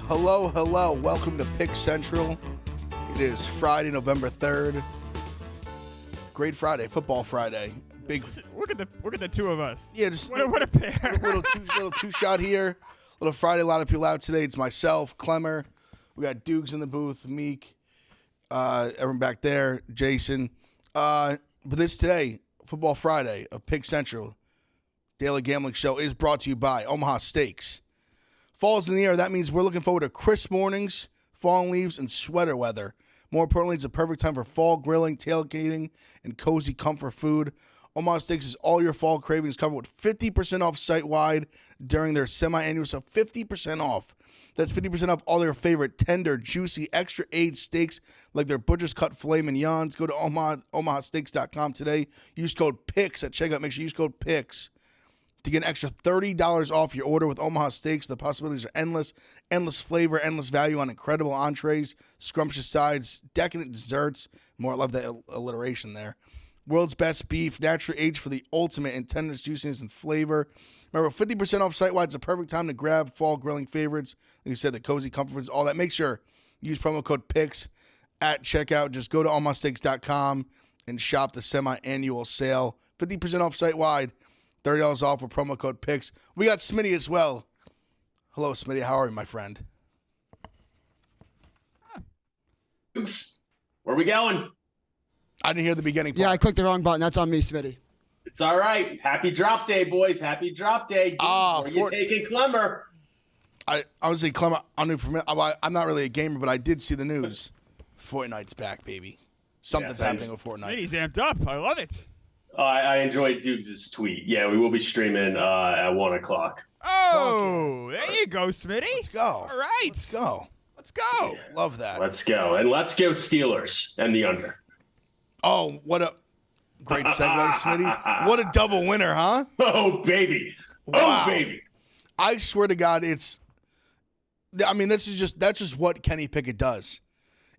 Hello, hello. Welcome to Pick Central. It is Friday, November 3rd. Great Friday, Football Friday. Big. Look at the two of us. Yeah, just what a pair. little two shot here. Little Friday. A lot of people out today. It's myself, Clemmer. We got Dukes in the booth, Meek, everyone back there, Jason. But this today, Football Friday of Pick Central, Daily Gambling Show, is brought to you by Omaha Steaks. Fall's in the air. That means we're looking forward to crisp mornings, falling leaves, and sweater weather. More importantly, it's a perfect time for fall grilling, tailgating, and cozy comfort food. Omaha Steaks is all your fall cravings covered with 50% off site-wide during their semi-annual, so 50% off. That's 50% off all their favorite tender, juicy, extra-aged steaks like their Butcher's Cut filet mignons. Go to omahasteaks.com today. Use code PICS at checkout. Make sure you use code PICS to get an extra $30 off your order with Omaha Steaks. The possibilities are endless. Endless flavor, endless value on incredible entrees, scrumptious sides, decadent desserts. More, I love that alliteration there. World's best beef, naturally aged for the ultimate in tenderness, juiciness, and flavor. Remember, 50% off site-wide. It's a perfect time to grab fall grilling favorites. Like you said, the cozy comfort foods, all that. Make sure you use promo code PICS at checkout. Just go to omahasteaks.com and shop the semi-annual sale. 50% off site-wide. $30 off with promo code PICS. We got Smitty as well. Hello, Smitty. How are you, my friend? Oops. Where we going? I didn't hear the beginning part. Yeah, I clicked the wrong button. That's on me, Smitty. It's all right. Happy drop day, boys. Happy drop day. Where you taking Clemmer? I would say, Clem, I'm not really a gamer, but I did see the news. Fortnite's back, baby. Something's happening with Fortnite. Smitty's amped up. I love it. I enjoyed Dukes' tweet. Yeah, we will be streaming at 1 o'clock. Oh, there you go, Smitty. Let's go. All right. Let's go. Let's go. Yeah, love that. Let's go. And let's go Steelers and the under. Oh, what a great segue, Smitty. What a double winner, huh? Oh, baby. Wow. Oh, baby. I swear to God, that's just what Kenny Pickett does.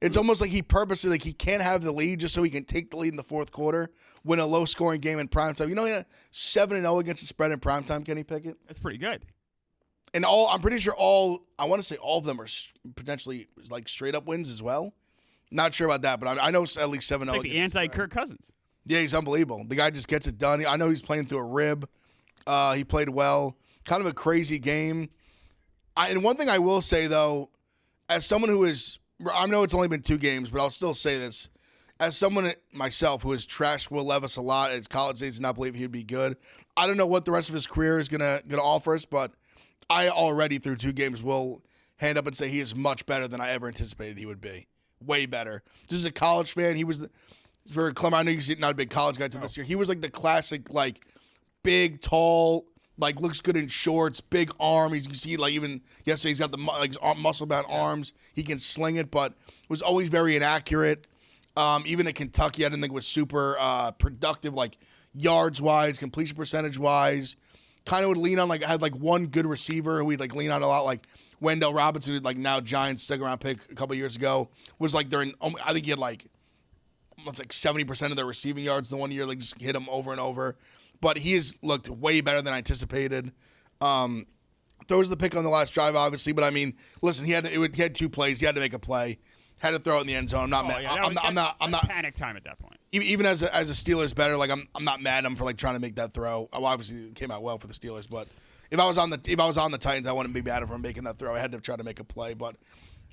It's almost like he purposely, he can't have the lead just so he can take the lead in the fourth quarter, win a low-scoring game in primetime. You know, he had 7-0 against the spread in primetime, Kenny Pickett? That's pretty good. And I'm pretty sure all of them are potentially straight-up wins as well. Not sure about that, but I know at least 7-0. Like the anti-Kirk Cousins. Yeah, he's unbelievable. The guy just gets it done. I know he's playing through a rib. He played well. Kind of a crazy game. And one thing I will say, though, as someone who is – I know it's only been 2 games, but I'll still say this. As someone myself who has trashed Will Levis a lot at his college days and not believe he'd be good, I don't know what the rest of his career is gonna offer us, but I already through 2 games will hand up and say he is much better than I ever anticipated he would be. Way better. Just as a college fan, he was for Clem. I know you're not a big college guy to this year. He was like the classic, big, tall, looks good in shorts, big arm. You can see even yesterday he's got the muscle-bound arms. He can sling it, but was always very inaccurate. Even at Kentucky, I didn't think it was super productive, yards-wise, completion percentage-wise. Kind of would lean on, had one good receiver who we'd lean on a lot, like Wendell Robinson, who now Giants second-round pick a couple years ago, was I think he had almost 70% of their receiving yards the one year, just hit him over and over. But he has looked way better than I anticipated. Throws the pick on the last drive, obviously. But listen, he had 2 plays. He had to make a play. Had to throw it in the end zone. I'm not mad. I'm not panic time at that point. Even as a Steelers better, I'm not mad at him for trying to make that throw. Obviously, it came out well for the Steelers, but if I was on the Titans, I wouldn't be mad at him making that throw. I had to try to make a play, but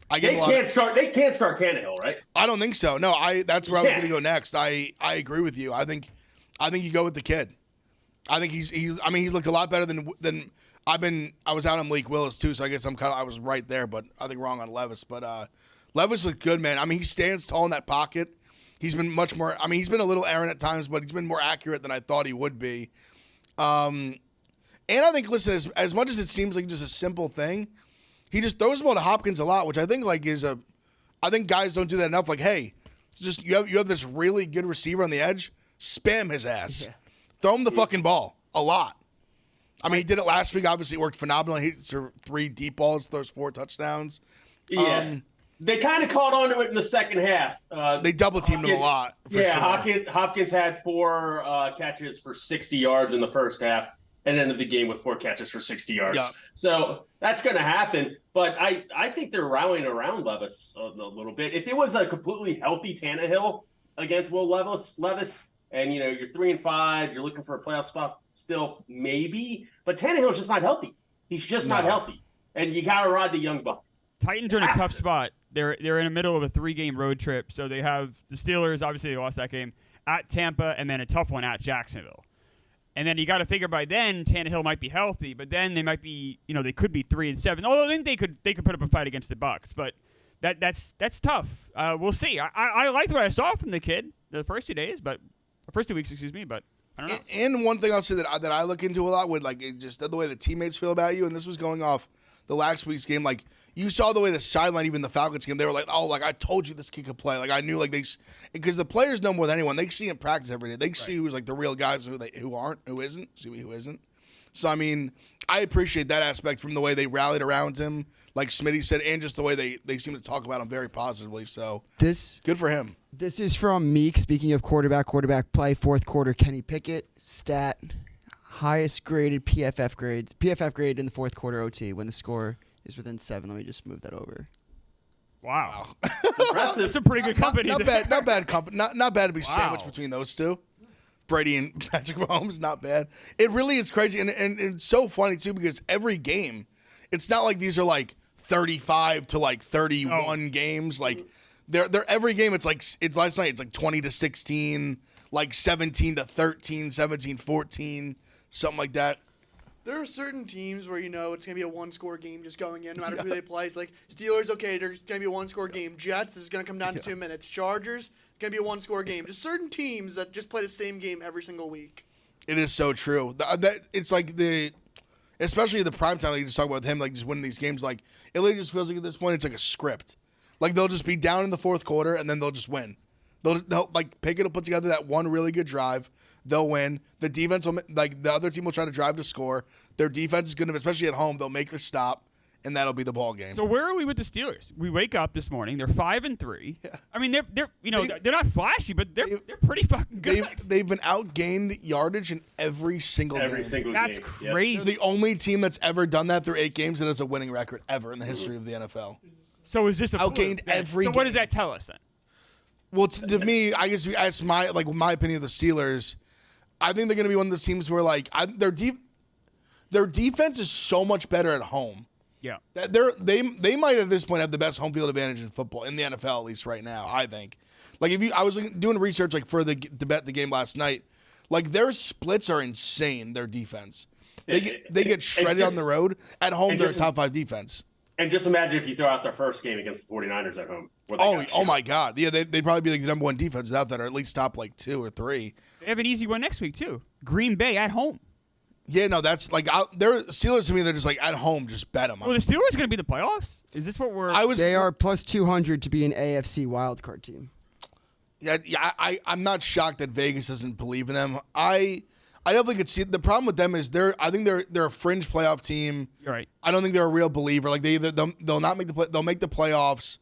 They can't start Tannehill, right? I don't think so. No, that's where I was going to go next. I agree with you. I think you go with the kid. I think he's looked a lot better than I was out on Malik Willis too, so I guess I was right there, but I think wrong on Levis. But Levis looked good, man. He stands tall in that pocket. He's been much more. He's been a little errant at times, but he's been more accurate than I thought he would be. And I think, listen, as much as it seems like just a simple thing, he just throws the ball to Hopkins a lot, which I think I think guys don't do that enough. Hey, just you have this really good receiver on the edge, spam his ass. Yeah. Throw him the fucking ball a lot. He did it last week. Obviously, it worked phenomenally. He hit 3 deep balls, throws 4 touchdowns. Yeah. They kind of caught on to it in the second half. They double-teamed him a lot. For sure. Hopkins had 4 catches for 60 yards in the first half. and ended the game with 4 catches for 60 yards. Yeah. So that's going to happen. But I think they're rallying around Levis a little bit. If it was a completely healthy Tannehill against Will Levis, and you're 3-5, you're looking for a playoff spot, still maybe. But Tannehill's just not healthy. He's just not healthy, and you got to ride the young buck. Titans are in a tough spot. They're in the middle of a 3-game road trip, so they have the Steelers. Obviously, they lost that game at Tampa, and then a tough one at Jacksonville. And then you got to figure by then Tannehill might be healthy, but then they might be, they could be 3-7. Although I think they could put up a fight against the Bucs, but that's tough. We'll see. I liked what I saw from the kid the first 2 days, but first 2 weeks, excuse me, but I don't know. And one thing I'll say that I look into a lot with just the way the teammates feel about you, and this was going off the last week's game. Like you saw the way the sideline, even the Falcons game, they were like, "Oh, like I told you this kid could play." Like I knew, because the players know more than anyone. They see in practice every day. They see who's like the real guys, who isn't. So I mean, I appreciate that aspect from the way they rallied around him, like Smitty said, and just the way they seem to talk about him very positively. So good for him. This is from Meek. Speaking of quarterback play, fourth quarter, Kenny Pickett stat, highest graded PFF grade in the fourth quarter OT when the score is within 7. Let me just move that over. Wow. Impressive. That's a pretty good company. Not bad company. Not bad to be sandwiched between those two. Brady and Patrick Mahomes, not bad. It really is crazy, and it's so funny too because every game, it's not like these are like 35 to like 31 games. Like they're every game. It's last night. It's like 20-16, like 17-13, 17-14, something like that. There are certain teams where it's going to be a one-score game just going in, no matter who they play. It's like Steelers, okay, there's going to be a one-score game. Jets is going to come down to 2 minutes. Chargers, going to be a one-score game. Just certain teams that just play the same game every single week. It is so true. It's like especially the primetime, like you just talk about him, like just winning these games. Like it literally just feels like at this point it's like a script. Like they'll just be down in the fourth quarter and then they'll just win. They'll like Pickett will put together that one really good drive. They'll win. The defense will, like the other team will try to drive to score. Their defense is going to, especially at home, they'll make the stop, and that'll be the ball game. So where are we with the Steelers? We wake up this morning. They're 5-3. Yeah. I mean, they're not flashy, but they're pretty fucking good. They've been outgained yardage in every single game. That's crazy. They're the only team that's ever done that through 8 games that has a winning record ever in the history of the NFL. So is this a outgained every? So game. What does that tell us then? Well, to me, I guess that's my opinion of the Steelers. I think they're going to be one of those teams where their defense is so much better at home. Yeah, that they might at this point have the best home field advantage in football in the NFL, at least right now. I think. Like I was doing research to bet the game last night. Like their splits are insane. Their defense, they get shredded on the road. At home, they're a top 5 defense. And just imagine if you throw out their first game against the 49ers at home. Oh my God. Yeah, they'd probably be like the number 1 defense without that, or at least top like 2 or 3. They have an easy one next week, too. Green Bay at home. Yeah, no, that's like they're Steelers to me. They're just like at home, just bet them. Well, the Steelers going to be the playoffs? Is this what we're? They are plus 200 to be an AFC wildcard team. Yeah, I'm not shocked that Vegas doesn't believe in them. I definitely could see the problem with them is I think they're a fringe playoff team. You're right. I don't think they're a real believer. Like they'll not make they'll make the playoffs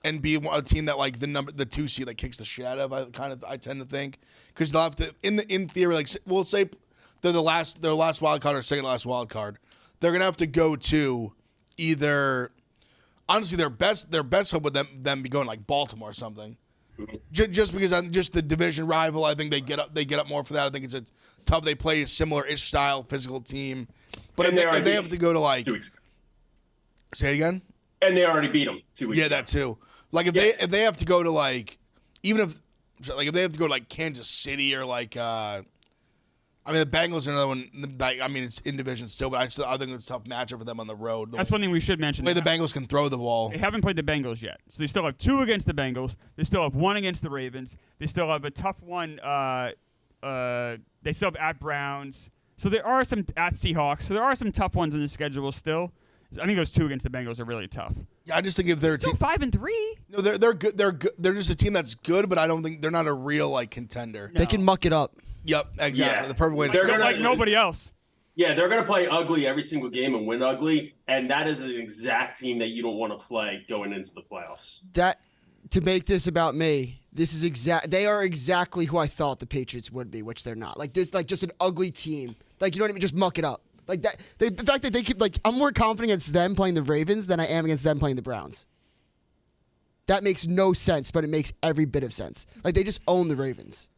and be a team that like the 2 seed like kicks the shit out of. I tend to think because they'll have to in theory like we'll say they're their last wild card or second last wild card. They're gonna have to go to either honestly their best hope with them be going like Baltimore or something. Just because I'm just the division rival, I think they get up more for that. I think it's a tough. They play a similar-ish style physical team, but if they have to go to like 2 weeks ago. Say it again. And they already beat them 2 weeks ago. Yeah, that too. Like if they have to go to like if they have to go to like Kansas City or like the Bengals are another one. It's in division still, but I think it's a tough matchup for them on the road. That's one thing we should mention. The way the Bengals can throw the ball. They haven't played the Bengals yet, so they still have 2 against the Bengals. They still have 1 against the Ravens. They still have a tough one. They still have at Browns. So there are some at Seahawks. So there are some tough ones in the schedule still. I think those 2 against the Bengals are really tough. Yeah, I just think if they're still 5-3. No, they're good. They're good. They're just a team that's good, but I don't think they're not a real like contender. No. They can muck it up. Yep, exactly. Yeah. The perfect way. They're like nobody else. Yeah, they're going to play ugly every single game and win ugly, and that is an exact team that you don't want to play going into the playoffs. To make this about me, this is they are exactly who I thought the Patriots would be, which they're not. Like this, like just an ugly team Like, you know what I mean? Just muck it up. Like that. The fact that they keep like, I'm more confident against them playing the Ravens than I am against them playing the Browns. That makes no sense, but it makes every bit of sense. Like they just own the Ravens.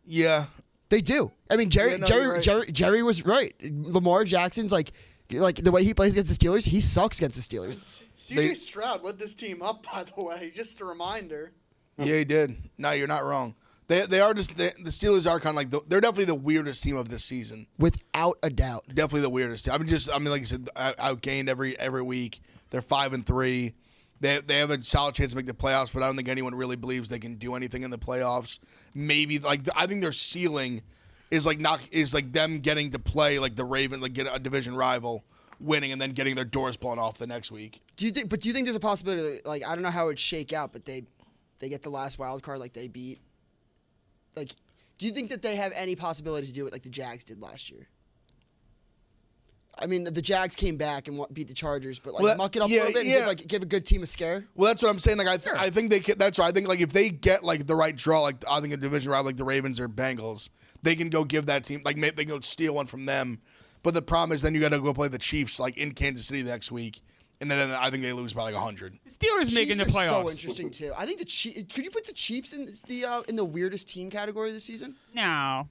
Yeah. They do. I mean, Jerry was right. Lamar Jackson's like the way he plays against the Steelers, he sucks against the Steelers. CJ Stroud lit this team up, by the way. Just a reminder. Yeah, he did. No, you're not wrong. They are just the Steelers are kind of like they're definitely the weirdest team of this season. Without a doubt. Definitely the weirdest team. I mean, like I said, outgained every week. They're 5-3. They have a solid chance to make the playoffs, but I don't think anyone really believes they can do anything in the playoffs. Maybe I think their ceiling is like them getting to play like the Ravens, like get a division rival, winning, and then getting their doors blown off the next week. Do you think there's a possibility? Like I don't know how it'd shake out, but they get the last wild card, like they beat. Like, do you think that they have any possibility to do it like the Jags did last year? I mean, the Jags came back and beat the Chargers, but like muck it up a little bit and give a good team a scare. Well, that's what I'm saying. Like I think they can, that's right. I think like if they get like the right draw, like I think a division rival like the Ravens or Bengals, they can go give that team like maybe they can go steal one from them. But the problem is then you got to go play the Chiefs like in Kansas City next week. And then I think they lose by like 100. The Steelers making the playoffs. So interesting too. I think the Chiefs. Could you put the Chiefs in the weirdest team category this season? No.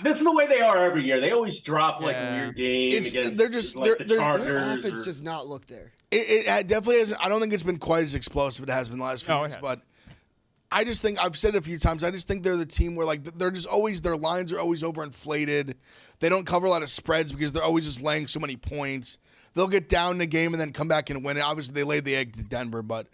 This is the way they are every year. They always drop like a weird game against the Chargers. Their offense does not look there. It definitely hasn't. I don't think it's been quite as explosive as it has been the last few years. But I just think I've said it a few times. I just think they're the team where like they're just always their lines are always overinflated. They don't cover a lot of spreads because they're always just laying so many points. They'll get down in the game and then come back and win it. Obviously, they laid the egg to Denver, but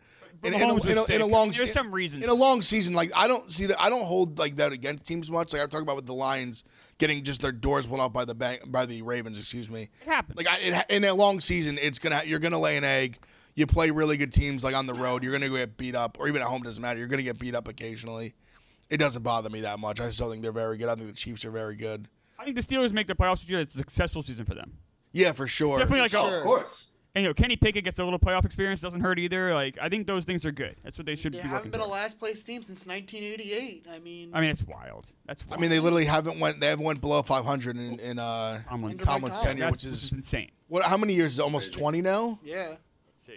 in a long there's some reasons. In a long season, like I don't see that. I don't hold like that against teams much. Like I talk about with the Lions getting just their doors blown off by the Ravens. Excuse me. It happens. Like in a long season, you're gonna lay an egg. You play really good teams like on the road. You're gonna get beat up, or even at home doesn't matter. You're gonna get beat up occasionally. It doesn't bother me that much. I still think they're very good. I think the Chiefs are very good. I think the Steelers make the playoffs this year. It's a successful season for them. Yeah, for sure. Definitely like of course. And Kenny Pickett gets a little playoff experience, doesn't hurt either. Like I think those things are good. That's what they should be working haven't been toward. a last place team since 1988. I mean, it's wild. That's wild. I mean, they literally haven't went below 500 in Tomlin's tenure, which is insane. What? How many years? Almost 20 now. yeah.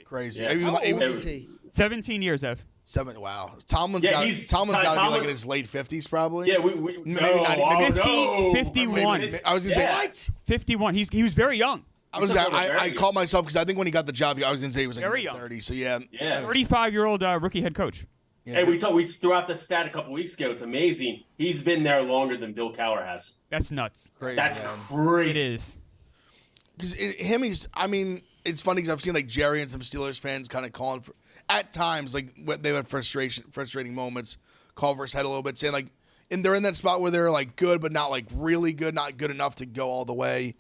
Crazy. Yeah. How old is he? 17 years, Ev. 7. Wow. Tomlin's got to be like in his late 50s, probably. Yeah, maybe not. 51. I was gonna say What? 51. He was very young. I caught myself because I think when he got the job, I was gonna say he was like Very young. 30. So yeah. 35-year-old rookie head coach. Yeah. Hey, we threw out the stat a couple weeks ago. It's amazing. He's been there longer than Bill Cowher has. That's nuts. Crazy, That's man. crazy. It is. Because I mean, it's funny because I've seen like Jerry and some Steelers fans kind of calling for at times like when they had frustrating moments. Culver's head a little bit, saying like, and they're in that spot where they're like good but not like really good, not good enough to go all the way.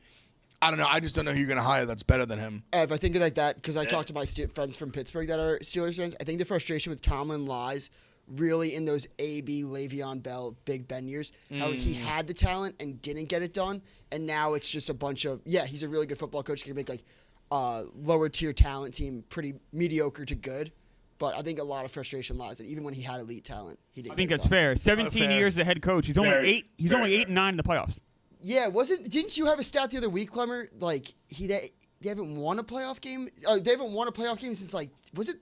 I don't know. I just don't know who you're going to hire that's better than him. Ev, I think of like that because I talked to my friends from Pittsburgh that are Steelers fans. I think the frustration with Tomlin lies really in those A.B. Le'Veon Bell, Big Ben years. How he had the talent and didn't get it done, and now it's just a bunch of he's a really good football coach. He can make like lower tier talent team pretty mediocre to good. But I think a lot of frustration lies that even when he had elite talent, he didn't. I think get it that's done. fair. 17 years as a head coach. He's only eight. He's only 8 and 9 in the playoffs. Yeah, didn't you have a stat the other week, Clemmer? Like they haven't won a playoff game. They haven't won a playoff game since like was it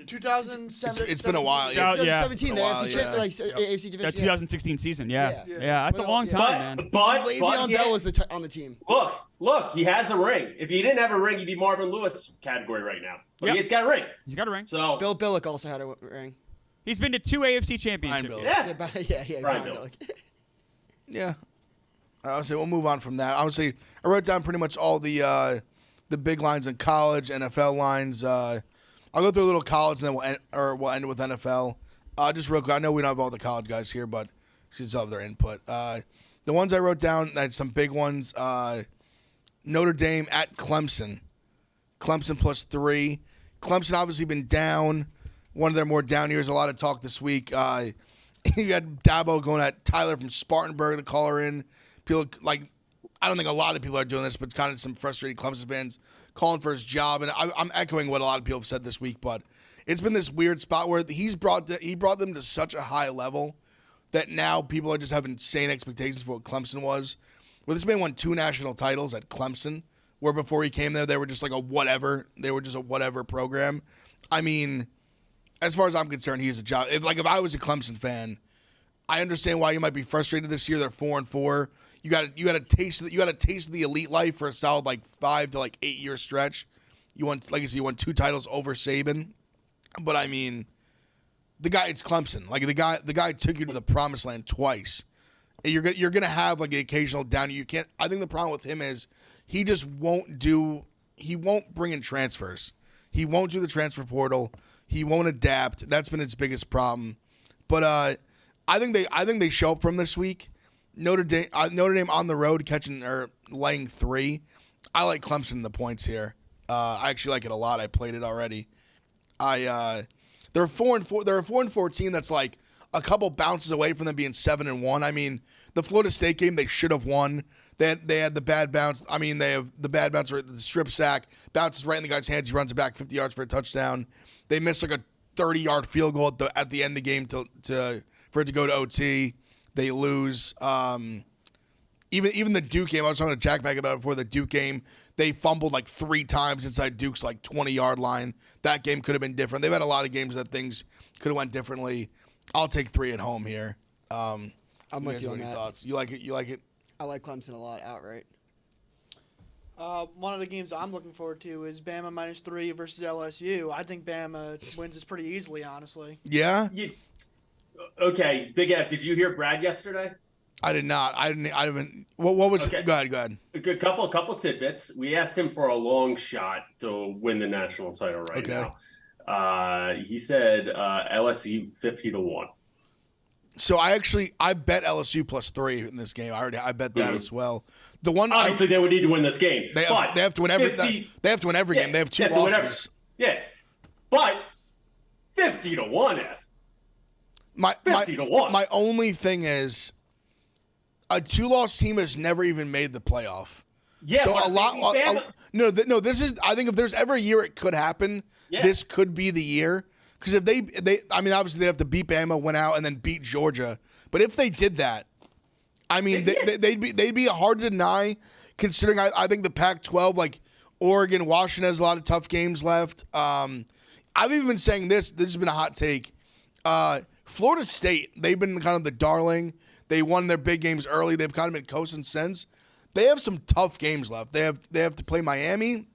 2007? It's been a while. Yeah. 2017, the While, AFC champ, like AFC division. That 2016 season. Yeah. That's Well, a long time, man. But Le'Veon Bell was on the team. Look, he has a ring. If he didn't have a ring, he'd be Marvin Lewis category right now. But he's got a ring. He's got a ring. So Bill Billick also had a ring. He's been to 2 AFC championships. Billick. Yeah. Brian Bill. Billick. Yeah. I would say we'll move on from that. I would say I wrote down pretty much all the big lines in college, NFL lines. I'll go through a little college and then we'll end with NFL. Just real quick. I know we don't have all the college guys here, but should still have their input. The ones I wrote down, that's some big ones. Notre Dame at Clemson. Clemson +3. Clemson obviously been down. One of their more down years. A lot of talk this week. You had Dabo going at Tyler from Spartanburg to call her in. People like, I don't think a lot of people are doing this, but kind of some frustrated Clemson fans calling for his job. And I'm echoing what a lot of people have said this week, but it's been this weird spot where he brought them to such a high level that now people are just having insane expectations for what Clemson was. Well, this man won 2 national titles at Clemson, where before he came there, they were just like a whatever. They were just a whatever program. I mean, as far as I'm concerned, he has a job. If I was a Clemson fan, I understand why you might be frustrated this year. They're 4-4. You got a taste of the elite life for a solid like 5 to like 8 year stretch. You won, like I said, you won 2 titles over Saban. But I mean, it's Clemson. Like the guy took you to the promised land twice. You're gonna have like an occasional down. You can't. I think the problem with him is he just won't do. He won't bring in transfers. He won't do the transfer portal. He won't adapt. That's been his biggest problem. But I think they show up from this week. Notre Dame on the road laying 3. I like Clemson in the points here. I actually like it a lot. I played it already. They're 4-4. They're a 4-4 team that's like a couple bounces away from them being 7-1. I mean, the Florida State game they should have won. They had the bad bounce. I mean, they have the bad bounce where the strip sack bounces right in the guy's hands. He runs it back 50 yards for a touchdown. They miss like a 30-yard field goal at the end of the game for it to go to OT. They lose. Even the Duke game, I was talking to Jack Mack about it before the Duke game. They fumbled like 3 times inside Duke's like 20-yard line. That game could have been different. They've had a lot of games that things could have went differently. I'll take 3 at home here. I'm with you on that. Thoughts? You like it? You like it? I like Clemson a lot outright. One of the games I'm looking forward to is Bama -3 versus LSU. I think Bama wins this pretty easily, honestly. Yeah. Okay, Big F. Did you hear Brad yesterday? I did not. I haven't. What was? Okay. Go ahead. A good couple tidbits. We asked him for a long shot to win the national title right now. He said LSU 50-1. So I bet LSU +3 in this game. I bet that as well. The one obviously they would need to win this game. They have to win every. They have to win every game. They have 2 losses. But 50-1, F. 50-1. My only thing is, a 2-loss team has never even made the playoff. Yeah, so no. This is. I think if there's ever a year it could happen, this could be the year. Because if they, I mean, obviously they have to beat Bama, win out, and then beat Georgia. But if they did that, I mean, they'd be hard to deny. Considering I think the Pac-12, like Oregon, Washington has a lot of tough games left. I've even been saying this. This has been a hot take. Florida State, they've been kind of the darling. They won their big games early. They've kind of been coasting since. They have some tough games left. They have to play Miami.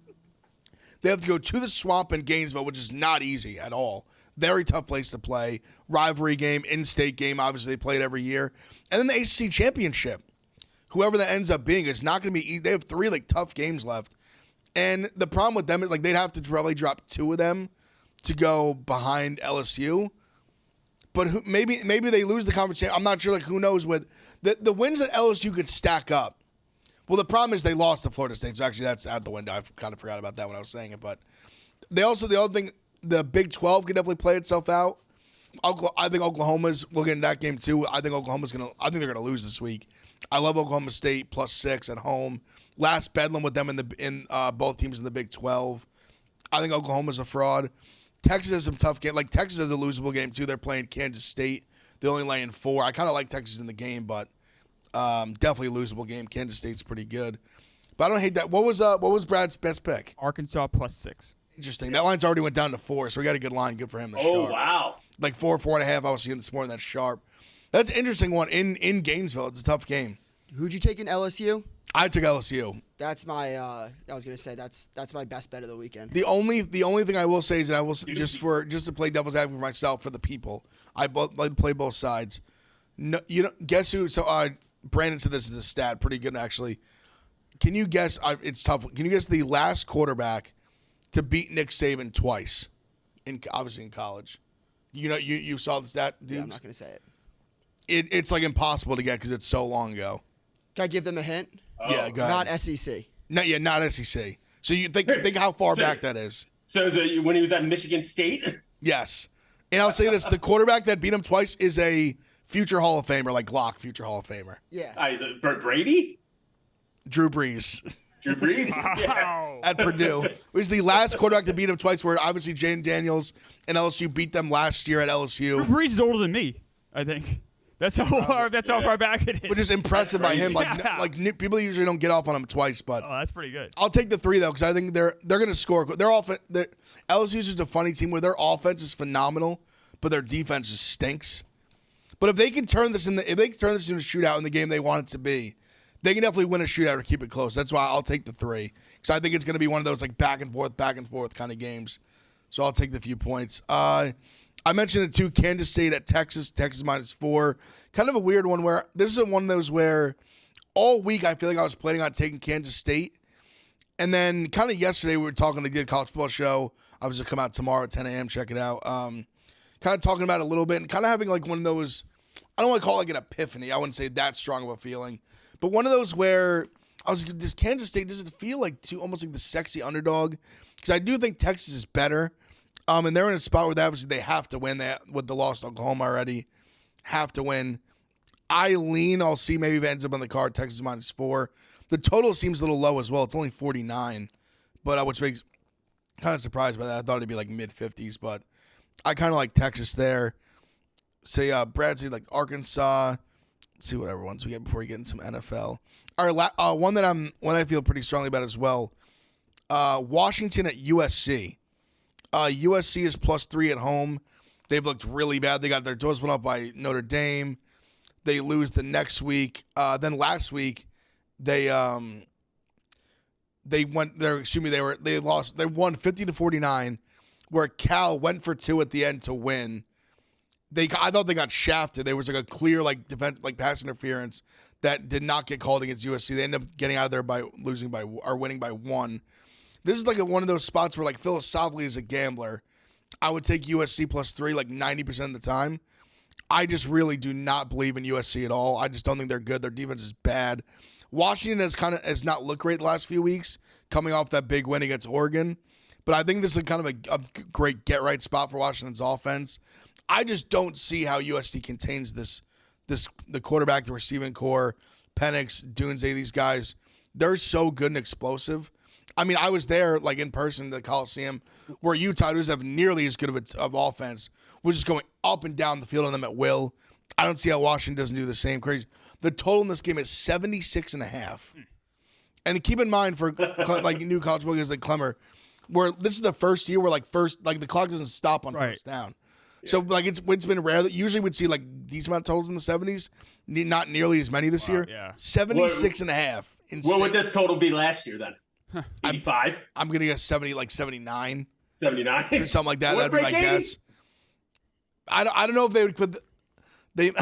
They have to go to the Swamp in Gainesville, which is not easy at all. Very tough place to play. Rivalry game, in-state game. Obviously, they play it every year. And then the ACC Championship. Whoever that ends up being, it's not going to be easy. They have 3 like tough games left. And the problem with them is like they'd have to probably drop 2 of them to go behind LSU. But maybe they lose the conference. I'm not sure. Like who knows what the wins that LSU could stack up. Well, the problem is they lost to Florida State. So actually, that's out the window. I kind of forgot about that when I was saying it. But the other thing, the Big 12 can definitely play itself out. I think Oklahoma's. We'll get in that game too. I think they're gonna lose this week. I love Oklahoma State +6 at home. Last bedlam with them in both teams in the Big 12. I think Oklahoma's a fraud. Texas has some tough game. Like Texas has a losable game too. They're playing Kansas State. They're only laying 4. I kind of like Texas in the game, but definitely a losable game. Kansas State's pretty good, but I don't hate that. What was Brad's best pick? Arkansas +6. Interesting. That line's already went down to 4, so we got a good line. Good for him. That's sharp. Wow. Like 4.5. I was seeing this morning. That's sharp. That's an interesting one in Gainesville. It's a tough game. Who'd you take in LSU? I took LSU. That's my. I was gonna say that's my best bet of the weekend. The only thing I will say is that I will just to play devil's advocate for myself for the people. I like to play both sides. No, guess who? So Brandon said this is a stat, pretty good actually. Can you guess? It's tough. Can you guess the last quarterback to beat Nick Saban twice? Obviously in college. You saw the stat. Yeah, I'm not gonna say it. It's like impossible to get because it's so long ago. Can I give them a hint? Yeah, go ahead. Not SEC. Not SEC. So you think how far back that is? So is it when he was at Michigan State? Yes. And I'll say this: the quarterback that beat him twice is a future Hall of Famer, like Glock, future Hall of Famer. Yeah. Is it Brady? Drew Brees. Drew Brees? Wow. At Purdue. It was the last quarterback to beat him twice, where obviously Jane Daniels and LSU beat them last year at LSU. Drew Brees is older than me, I think. That's how far back it is. Which is impressive by him. crazy. People usually don't get off on him twice, but Oh, that's pretty good. I'll take the 3 though because I think they're going to score. LSU's just a funny team where their offense is phenomenal, but their defense just stinks. But if they can turn this into a shootout in the game they want it to be, they can definitely win a shootout or keep it close. That's why I'll take the 3 because I think it's going to be one of those like back and forth kind of games. So I'll take the few points. I mentioned the 2, Kansas State at Texas. Texas -4. Kind of a weird one where this is one of those where all week I feel like I was planning on taking Kansas State. And then kind of yesterday we were talking, they did a college football show. I was going to come out tomorrow at 10 a.m. Check it out. Kind of talking about it a little bit and kind of having like one of those, I don't want to call it like an epiphany. I wouldn't say that strong of a feeling. But one of those where I was like, does Kansas State, does it feel like almost like the sexy underdog? Because I do think Texas is better. And they're in a spot where obviously they have to win that with the loss to Oklahoma already. Have to win. I'll see maybe if it ends up on the card, Texas -4. The total seems a little low as well. It's only 49, but which makes kind of surprised by that. I thought it'd be like mid-50s, but I kind of like Texas there. Say Brad said like Arkansas. Let's see what other ones we get before we get into some NFL. All right, one I feel pretty strongly about as well. Washington at USC. USC is +3 at home. They've looked really bad. They got their doors put up by Notre Dame. They lose the next week. Then last week, they won 50-49, where Cal went for 2 at the end to win. I thought they got shafted. There was like a clear like defense, like pass interference that did not get called against USC. They ended up getting out of there by winning by 1. This is like one of those spots where, like, philosophically as a gambler, I would take USC +3 like 90% of the time. I just really do not believe in USC at all. I just don't think they're good. Their defense is bad. Washington has not looked great the last few weeks, coming off that big win against Oregon. But I think this is kind of a great get-right spot for Washington's offense. I just don't see how USC contains the quarterback, the receiving core, Penix, Dunze, these guys. They're so good and explosive. I mean, I was there, like, in person at the Coliseum, where Utah doesn't have nearly as good of offense, was just going up and down the field on them at will. I don't see how Washington doesn't do the same. Crazy. The total in this game is 76.5. And keep in mind for, like, new college football guys like Clemmer, where this is the first year where, like, the clock doesn't stop on first down. Yeah. So, like, it's been rare that usually we'd see, like, decent amount of totals in the 70s. Not nearly as many this year. Yeah. 76.5. What would this total be last year, then? 85? I'm going to guess 79. 79? Or something like that. That'd be my guess. I don't know if they would put they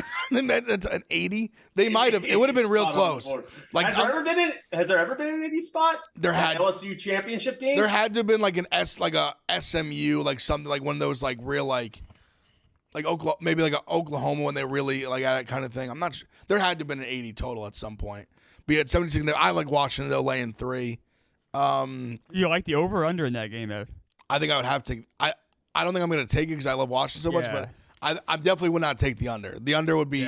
meant an 80. They might have. It would have been real close. Like, has there ever been an 80 spot? There had LSU championship game. There had to have been like a SMU, like something like one of those like real like Oklahoma, maybe like Oklahoma when they really like that kind of thing. I'm not sure. There had to have been an 80 total at some point. But at 76, I like Washington. They'll lay in 3. You like the over or under in that game, Ev? I think I would have to. I don't think I'm going to take it because I love Washington so much, but I definitely would not take the under. The under would be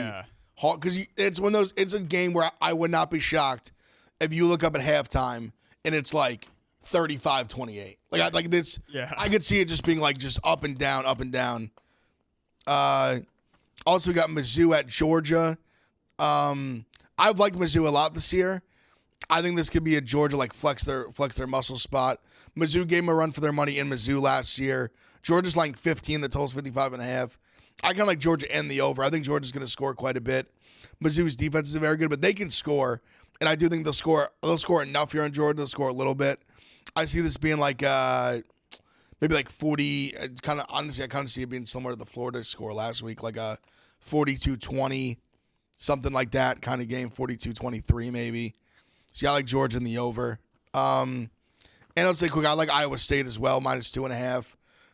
hard because it's one of those. It's a game where I would not be shocked if you look up at halftime and it's like 35-28. Like this. Yeah. I could see it just being like just up and down, up and down. Also, we got Mizzou at Georgia. I've liked Mizzou a lot this year. I think this could be a Georgia like flex their muscle spot. Mizzou gave them a run for their money in Mizzou last year. Georgia's like 15. The total's 55.5. I kind of like Georgia and the over. I think Georgia's going to score quite a bit. Mizzou's defense is very good, but they can score, and I do think they'll score enough here in Georgia. They'll score a little bit. I see this being like maybe like 40. It's kind of honestly, I kind of see it being similar to the Florida score last week, like a 42-20, something like that kind of game. 42-23 maybe. See, I like Georgia in the over. And I'll say quick, I like Iowa State as well, -2.5.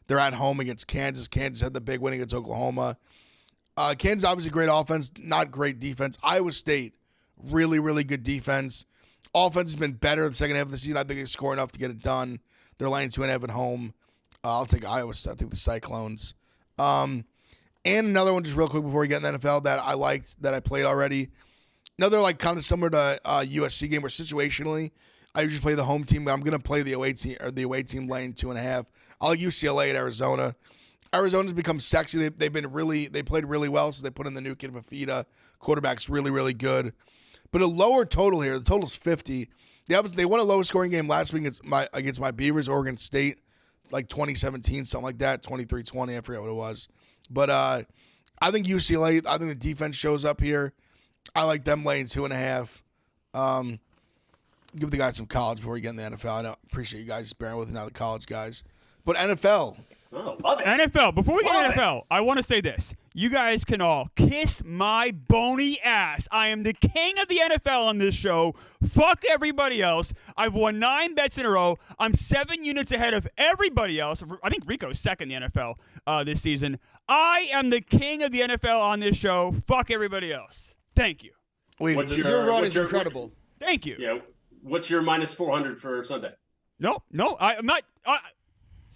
They're at home against Kansas. Kansas had the big win against Oklahoma. Kansas, obviously great offense, not great defense. Iowa State, really, really good defense. Offense has been better the second half of the season. I think they score enough to get it done. They're laying 2.5 at home. I'll take Iowa State. I'll take the Cyclones. And another one just real quick before we get in the NFL that I liked, that I played already. Another like kind of similar to USC game where situationally I usually play the home team, but I'm going to play the away team laying 2.5. I like UCLA at Arizona. Arizona's become sexy. They played really well since they put in the new kid Fafita. Quarterback's really, really good. But a lower total here. The total's 50. They won a low scoring game last week against my Beavers, Oregon State, like 2017, something like that, 23-20. I forget what it was. But I think UCLA, I think the defense shows up here. I like them laying 2.5. Give the guys some college before we get in the NFL. I appreciate you guys bearing with now the college guys. But NFL. Oh, love it. NFL. Before we get Love to NFL, I want to say this. You guys can all kiss my bony ass. I am the king of the NFL on this show. Fuck everybody else. I've won 9 bets in a row. I'm 7 units ahead of everybody else. I think Rico's second in the NFL this season. I am the king of the NFL on this show. Fuck everybody else. Thank you. Your run is incredible. Thank you. Yeah. What's your minus 400 for Sunday? No, I'm not.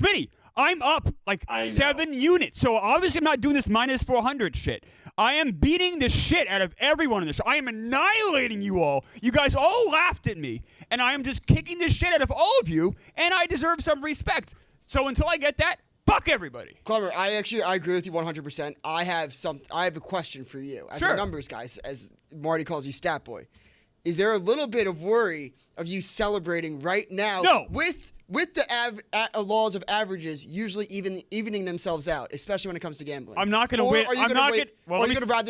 Smitty, I'm up like 7 units. So obviously I'm not doing this minus 400 shit. I am beating the shit out of everyone in the show. I am annihilating you all. You guys all laughed at me. And I am just kicking the shit out of all of you. And I deserve some respect. So until I get that, fuck everybody. Clever, I agree with you 100%. I have a question for you. As a numbers guy, as Marty calls you stat boy. Is there a little bit of worry of you celebrating right now with the laws of averages usually evening themselves out, especially when it comes to gambling? I'm not going to win. Are you going to ride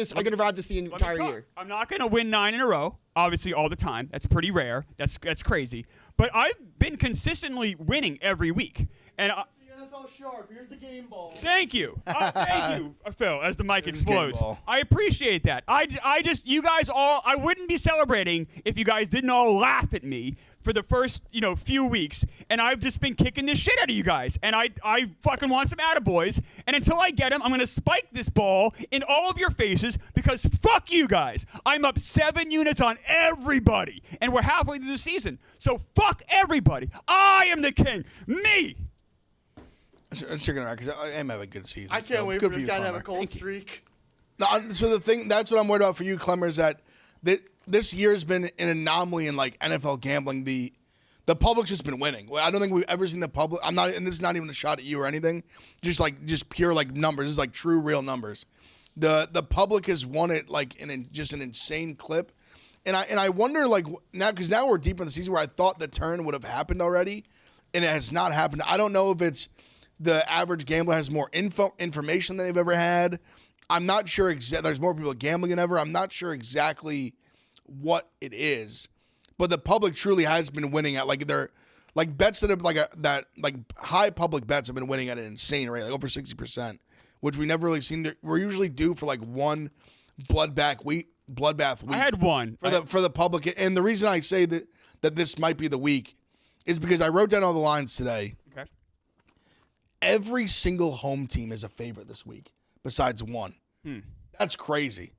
this the entire year? I'm not going to win 9 in a row, obviously all the time. That's pretty rare. That's crazy. But I've been consistently winning every week. And NFL sharp. Here's the game ball. Thank you. Thank you, Phil, as the mic explodes. I appreciate that. I just, you guys all, I wouldn't be celebrating if you guys didn't all laugh at me for the first, few weeks. And I've just been kicking the shit out of you guys. And I fucking want some attaboys. And until I get them, I'm going to spike this ball in all of your faces because fuck you guys. I'm up 7 units on everybody. And we're halfway through the season. So fuck everybody. I am the king. Me. I'm sticking around because I am having a good season. I can't wait for this guy to have a cold streak. No, so that's what I'm worried about for you, Clemmer, is that this year has been an anomaly in like NFL gambling. The public's just been winning. I don't think we've ever seen the public. And this is not even a shot at you or anything. Just pure like numbers. This is like true real numbers. The public has won it like in just an insane clip. And I wonder like now because now we're deep in the season where I thought the turn would have happened already, and it has not happened. I don't know if it's the average gambler has more information than they've ever had. I'm not sure there's more people gambling than ever. I'm not sure exactly what it is, but the public truly has been winning at like they're like bets that have that high public bets have been winning at an insane rate, like over 60%, which we never really seen. We're usually due for like one bloodbath week. I had one for the public, and the reason I say that this might be the week is because I wrote down all the lines today. Okay. Every single home team is a favorite this week, besides one. That's crazy.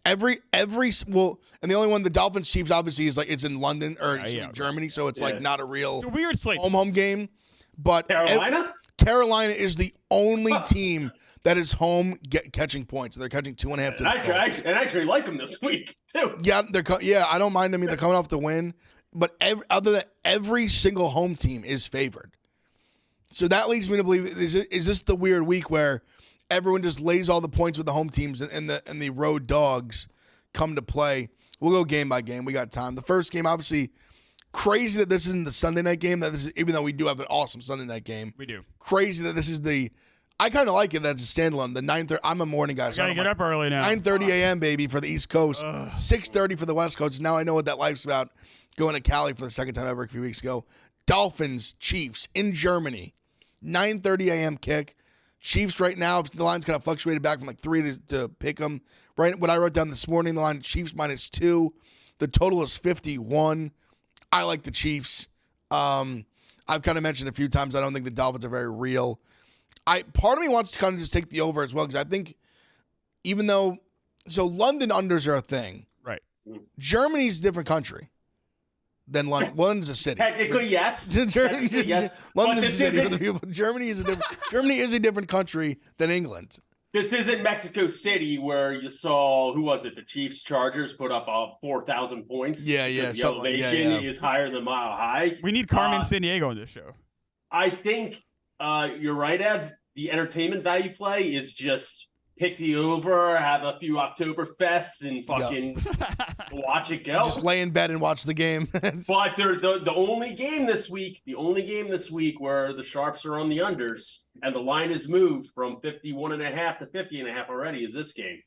And the only one, the Dolphins Chiefs, obviously is like it's in London or in Germany, so it's like not a real it's a weird slate. home game. But Carolina is the only team that is home catching points. They're catching 2.5 to the Colts. And I actually like them this week too. Yeah, I don't mind them. They're coming off the win, but every single home team is favored. So that leads me to believe: is this the weird week where everyone just lays all the points with the home teams and the road dogs come to play? We'll go game by game. We got time. The first game, obviously, crazy that this isn't the Sunday night game. Even though we do have an awesome Sunday night game. We do. Crazy that this is I kind of like it as a standalone. The 9:30. I'm a morning guy. So gotta get up early now. 9:30 a.m. baby for the East Coast. 6:30 for the West Coast. Now I know what that life's about. Going to Cali for the second time ever a few weeks ago. Dolphins, Chiefs in Germany. 9:30 a.m. kick. Chiefs right now, the line's kind of fluctuated back from like 3 to pick them. Right, what I wrote down this morning, the line Chiefs -2. The total is 51. I like the Chiefs. I've kind of mentioned a few times I don't think the Dolphins are very real. Part of me wants to kind of just take the over as well because I think even though London unders are a thing. Right. Germany's a different country than London. London's a city. Technically, yes. Technically, yes. London's a city for the isn't- people. Germany is a different country than England. This isn't Mexico City where you saw, who was it? The Chiefs Chargers put up 4,000 points. Yeah. The elevation is higher than Mile High. We need Carmen Sandiego on this show. I think you're right, Ev. the entertainment value play is just pick the over, have a few Oktoberfests, and fucking watch it go. Just lay in bed and watch the game. But the only game this week where the Sharps are on the unders and the line is moved from 51.5 to 50.5 already is this game.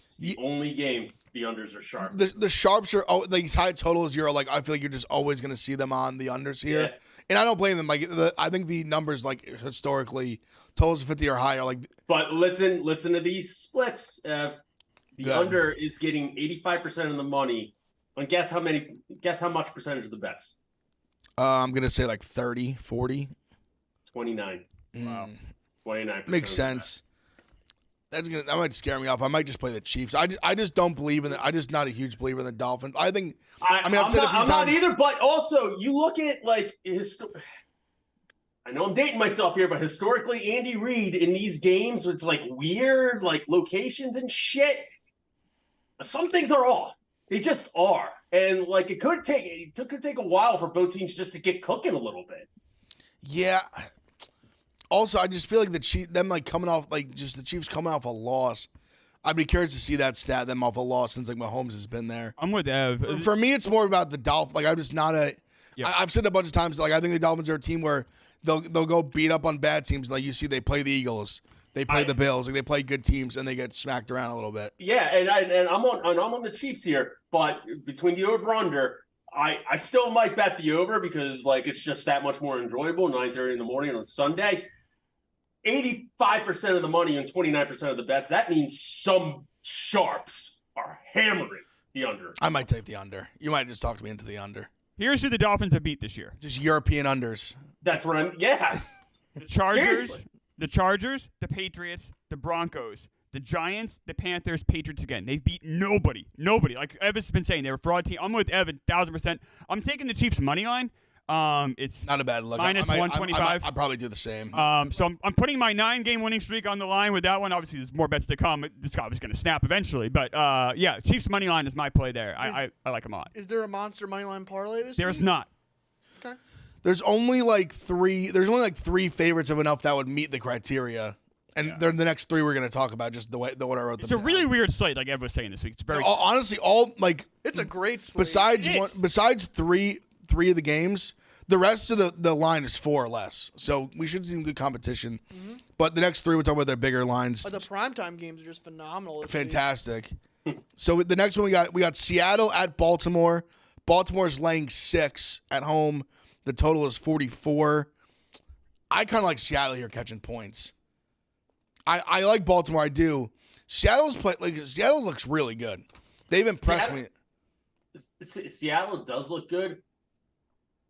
It's the only game the unders are sharp. The Sharps are these high totals. You're like, I feel like you're just always going to see them on the unders here. Yeah. And I don't blame them. Like, I think the numbers, like, historically, totals of 50 or higher. Like, but listen to these splits. The under is getting 85% of the money. And guess how much percentage of the bets? I'm going to say like 30, 40. 29. Wow. 29%. Makes sense. That might scare me off. I might just play the Chiefs. I just don't believe in I'm just not a huge believer in the Dolphins. I think I've said a few times. I'm not either, but also you look at like I know I'm dating myself here, but historically Andy Reid in these games, it's like weird, like locations and shit. Some things are off. They just are. And like it could take a while for both teams just to get cooking a little bit. Yeah. Also, I just feel like the Chiefs coming off a loss. I'd be curious to see that stat, them off a loss since like Mahomes has been there. I'm with Ev. For me, it's more about the Dolphins. Like I'm just not I've said a bunch of times. Like I think the Dolphins are a team where they'll go beat up on bad teams. Like you see, they play the Eagles, they play the Bills, like they play good teams, and they get smacked around a little bit. Yeah, and I'm on the Chiefs here, but between the over under. I still might bet the over because like it's just that much more enjoyable. 9:30 in the morning on Sunday. 85% of the money and 29% of the bets. That means some sharps are hammering the under. I might take the under. You might just talk me into the under. Here's who the Dolphins have beat this year. Just European unders. That's what I'm. Yeah. The Chargers, Seriously. the Patriots, the Broncos, the Giants, the Panthers, Patriots again. They've beat nobody. Nobody. Like Evan's been saying, they're a fraud team. I'm with Evan, 1,000%. I'm taking the Chiefs money line. It's not a bad look. Minus 125. I'd probably do the same. So I'm putting my 9-game winning streak on the line with that one. Obviously, there's more bets to come. This guy was going to snap eventually. But, yeah, Chiefs money line is my play there. I like them a lot. Is there a monster money line parlay this There's week? not. Okay. There's only like three favorites of enough that would meet the criteria. And they're the next three we're going to talk about, just the way I wrote them It's a down. really weird slate, like Ev was saying this week. It's very honestly, it's a great slate. besides three of the games, the rest of the line is 4 or less. So we should see some good competition. Mm-hmm. But the next three, we'll talk about their bigger lines. The primetime games are just phenomenal. Fantastic. So the next one we got Seattle at Baltimore. Baltimore's laying 6 at home. The total is 44. I kind of like Seattle here catching points. I like Baltimore. I do. Seattle looks really good. They've impressed me. Seattle does look good.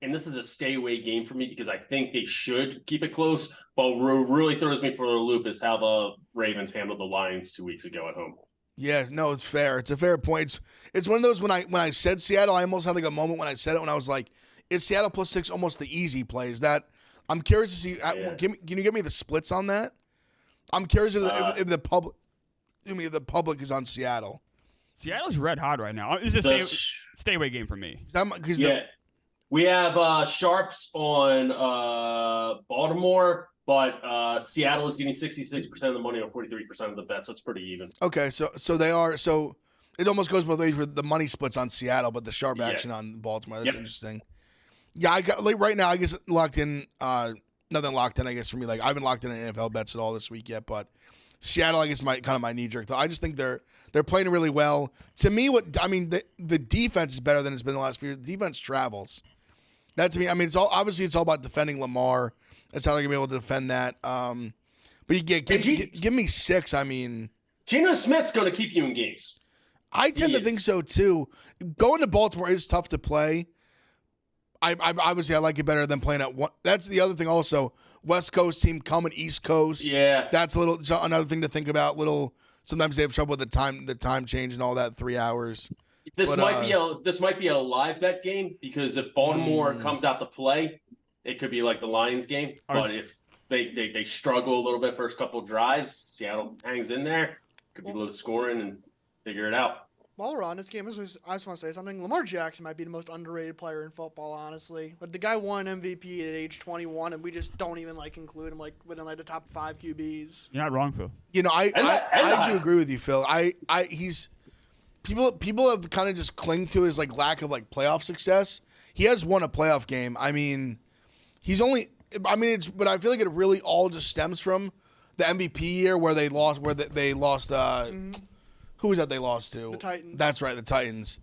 And this is a stay away game for me because I think they should keep it close. But what really throws me for a loop is how the Ravens handled the Lions 2 weeks ago at home. Yeah, no, it's fair. It's a fair point. It's one of those when I said Seattle, I almost had like a moment when I said it when I was like, is Seattle plus 6 almost the easy play? Is that I'm curious to see. Can you give me the splits on that? I'm curious if the public is on Seattle. Seattle's red hot right now. This is a stay away game for me. We have Sharps on Baltimore, but Seattle is getting 66% of the money on 43% of the bets. So it's pretty even. Okay, so they are. So it almost goes both ways with the money splits on Seattle, but the sharp action on Baltimore. That's interesting. Yeah, I got like right now. I guess locked in. Nothing locked in, I guess, for me. Like I haven't locked in any NFL bets at all this week yet, but Seattle, I guess, kind of my knee jerk. Though I just think they're playing really well. To me, the defense is better than it's been the last few years. The defense travels. That to me, it's all about defending Lamar. That's how they're gonna be able to defend that. But give me 6. Geno Smith's gonna keep you in games. I tend to think so too. Going to Baltimore is tough to play. I obviously I like it better than playing at one. That's the other thing also. West Coast team coming East Coast. Yeah, that's another thing to think about. Sometimes they have trouble with the time change and all that. 3 hours. This might be a live bet game because if Baltimore comes out to play, it could be like the Lions game. But if they struggle a little bit first couple drives, Seattle hangs in there. Could be low scoring and figure it out. While we're on this game, I just want to say something. Lamar Jackson might be the most underrated player in football, honestly. Like the guy won MVP at age 21, and we just don't even include him within the top 5 QBs. You're not wrong, Phil. I do agree with you, Phil. He's people have kind of just clung to his lack of playoff success. He has won a playoff game. I mean, but I feel like it really all just stems from the MVP year where they lost. Who was that they lost to? The Titans. That's right, the Titans.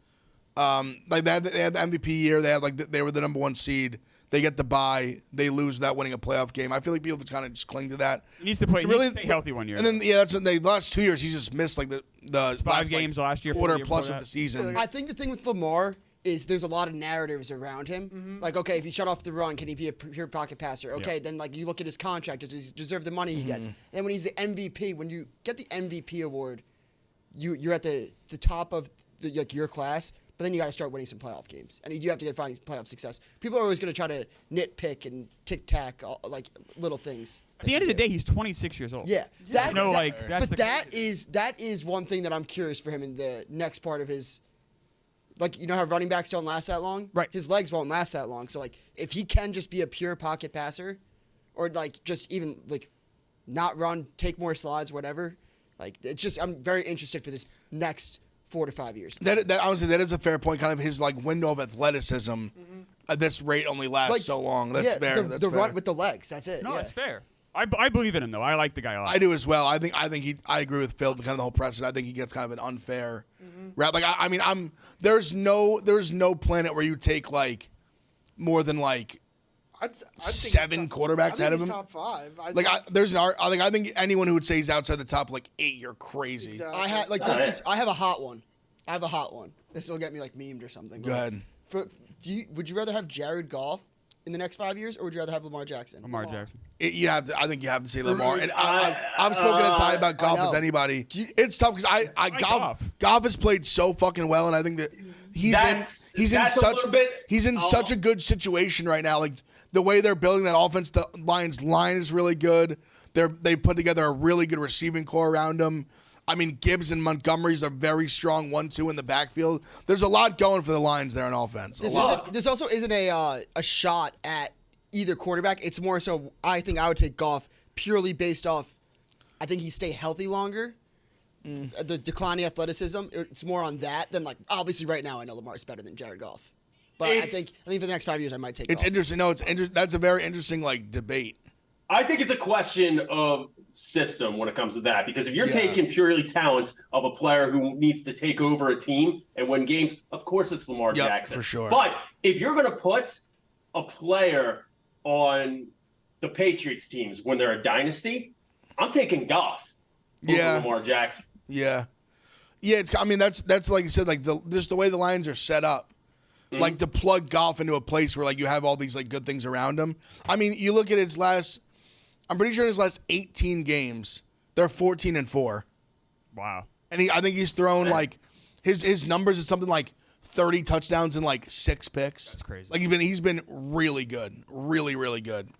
They had the MVP year. They had they were the number 1 seed. They get the bye. They lose without winning a playoff game. I feel like people just kind of just cling to that. He needs to play. Really stay healthy one year. And then that's when the last 2 years he's just missed the 5 games last year, quarter plus of the season. I think the thing with Lamar is there's a lot of narratives around him. Mm-hmm. Okay, if you shut off the run, can he be a pure pocket passer? Okay, then you look at his contract. Does he deserve the money he gets? And when he's the MVP, when you get the MVP award, you're at the top of your class, but then you got to start winning some playoff games, and you do have to find playoff success. People are always going to try to nitpick and tic-tac little things. At the end of the day, he's 26 years old. Yeah, that that's is one thing that I'm curious for him in the next part of his. You know how running backs don't last that long? Right. His legs won't last that long. So if he can just be a pure pocket passer, or just even not run, take more slides, whatever. It's just I'm very interested for this next 4 to 5 years. That honestly, that is a fair point. Kind of his window of athleticism. At this rate, only lasts so long. That's fair. The run with the legs. That's it. No, it's fair. I believe in him though. I like the guy a lot. I do as well. I agree with Phil. Kind of the whole precedent. I think he gets kind of an unfair rap. There's no planet where you take more than I think 7 quarterbacks ahead of him. Top 5. I think anyone who would say he's outside the top 8, you're crazy. Exactly. I have a hot one. This will get me memed or something. Go ahead. Would you rather have Jared Goff in the next 5 years, or would you rather have Lamar Jackson? Lamar Jackson. I think you have to say Lamar. And I'm spoken as high about Goff as anybody. It's tough because Goff has played so fucking well, and I think that he's in such a good situation right now. The way they're building that offense, the Lions line is really good. They put together a really good receiving core around them. I mean, Gibbs and Montgomery's a very strong 1-2 in the backfield. There's a lot going for the Lions there on offense. This also isn't a shot at either quarterback. It's more so I think I would take Goff purely based off I think he'd stay healthy longer. The declining athleticism, it's more on that than obviously right now I know Lamar's better than Jared Goff. But I think for the next 5 years I might take Goff. Interesting. No, that's a very interesting debate. I think it's a question of system when it comes to that, because if you're taking purely talent of a player who needs to take over a team and win games, of course it's Lamar Jackson. For sure. But if you're going to put a player on the Patriots teams when they're a dynasty, I'm taking Goff over Lamar Jackson. Yeah. That's like you said, just the way the Lions are set up. To plug Goff into a place where you have all these good things around him. I mean, you look at I'm pretty sure in his last 18 games, they're 14-4. Wow. And I think he's thrown his numbers is something 30 touchdowns and 6 picks. That's crazy. He's been really good, really really good,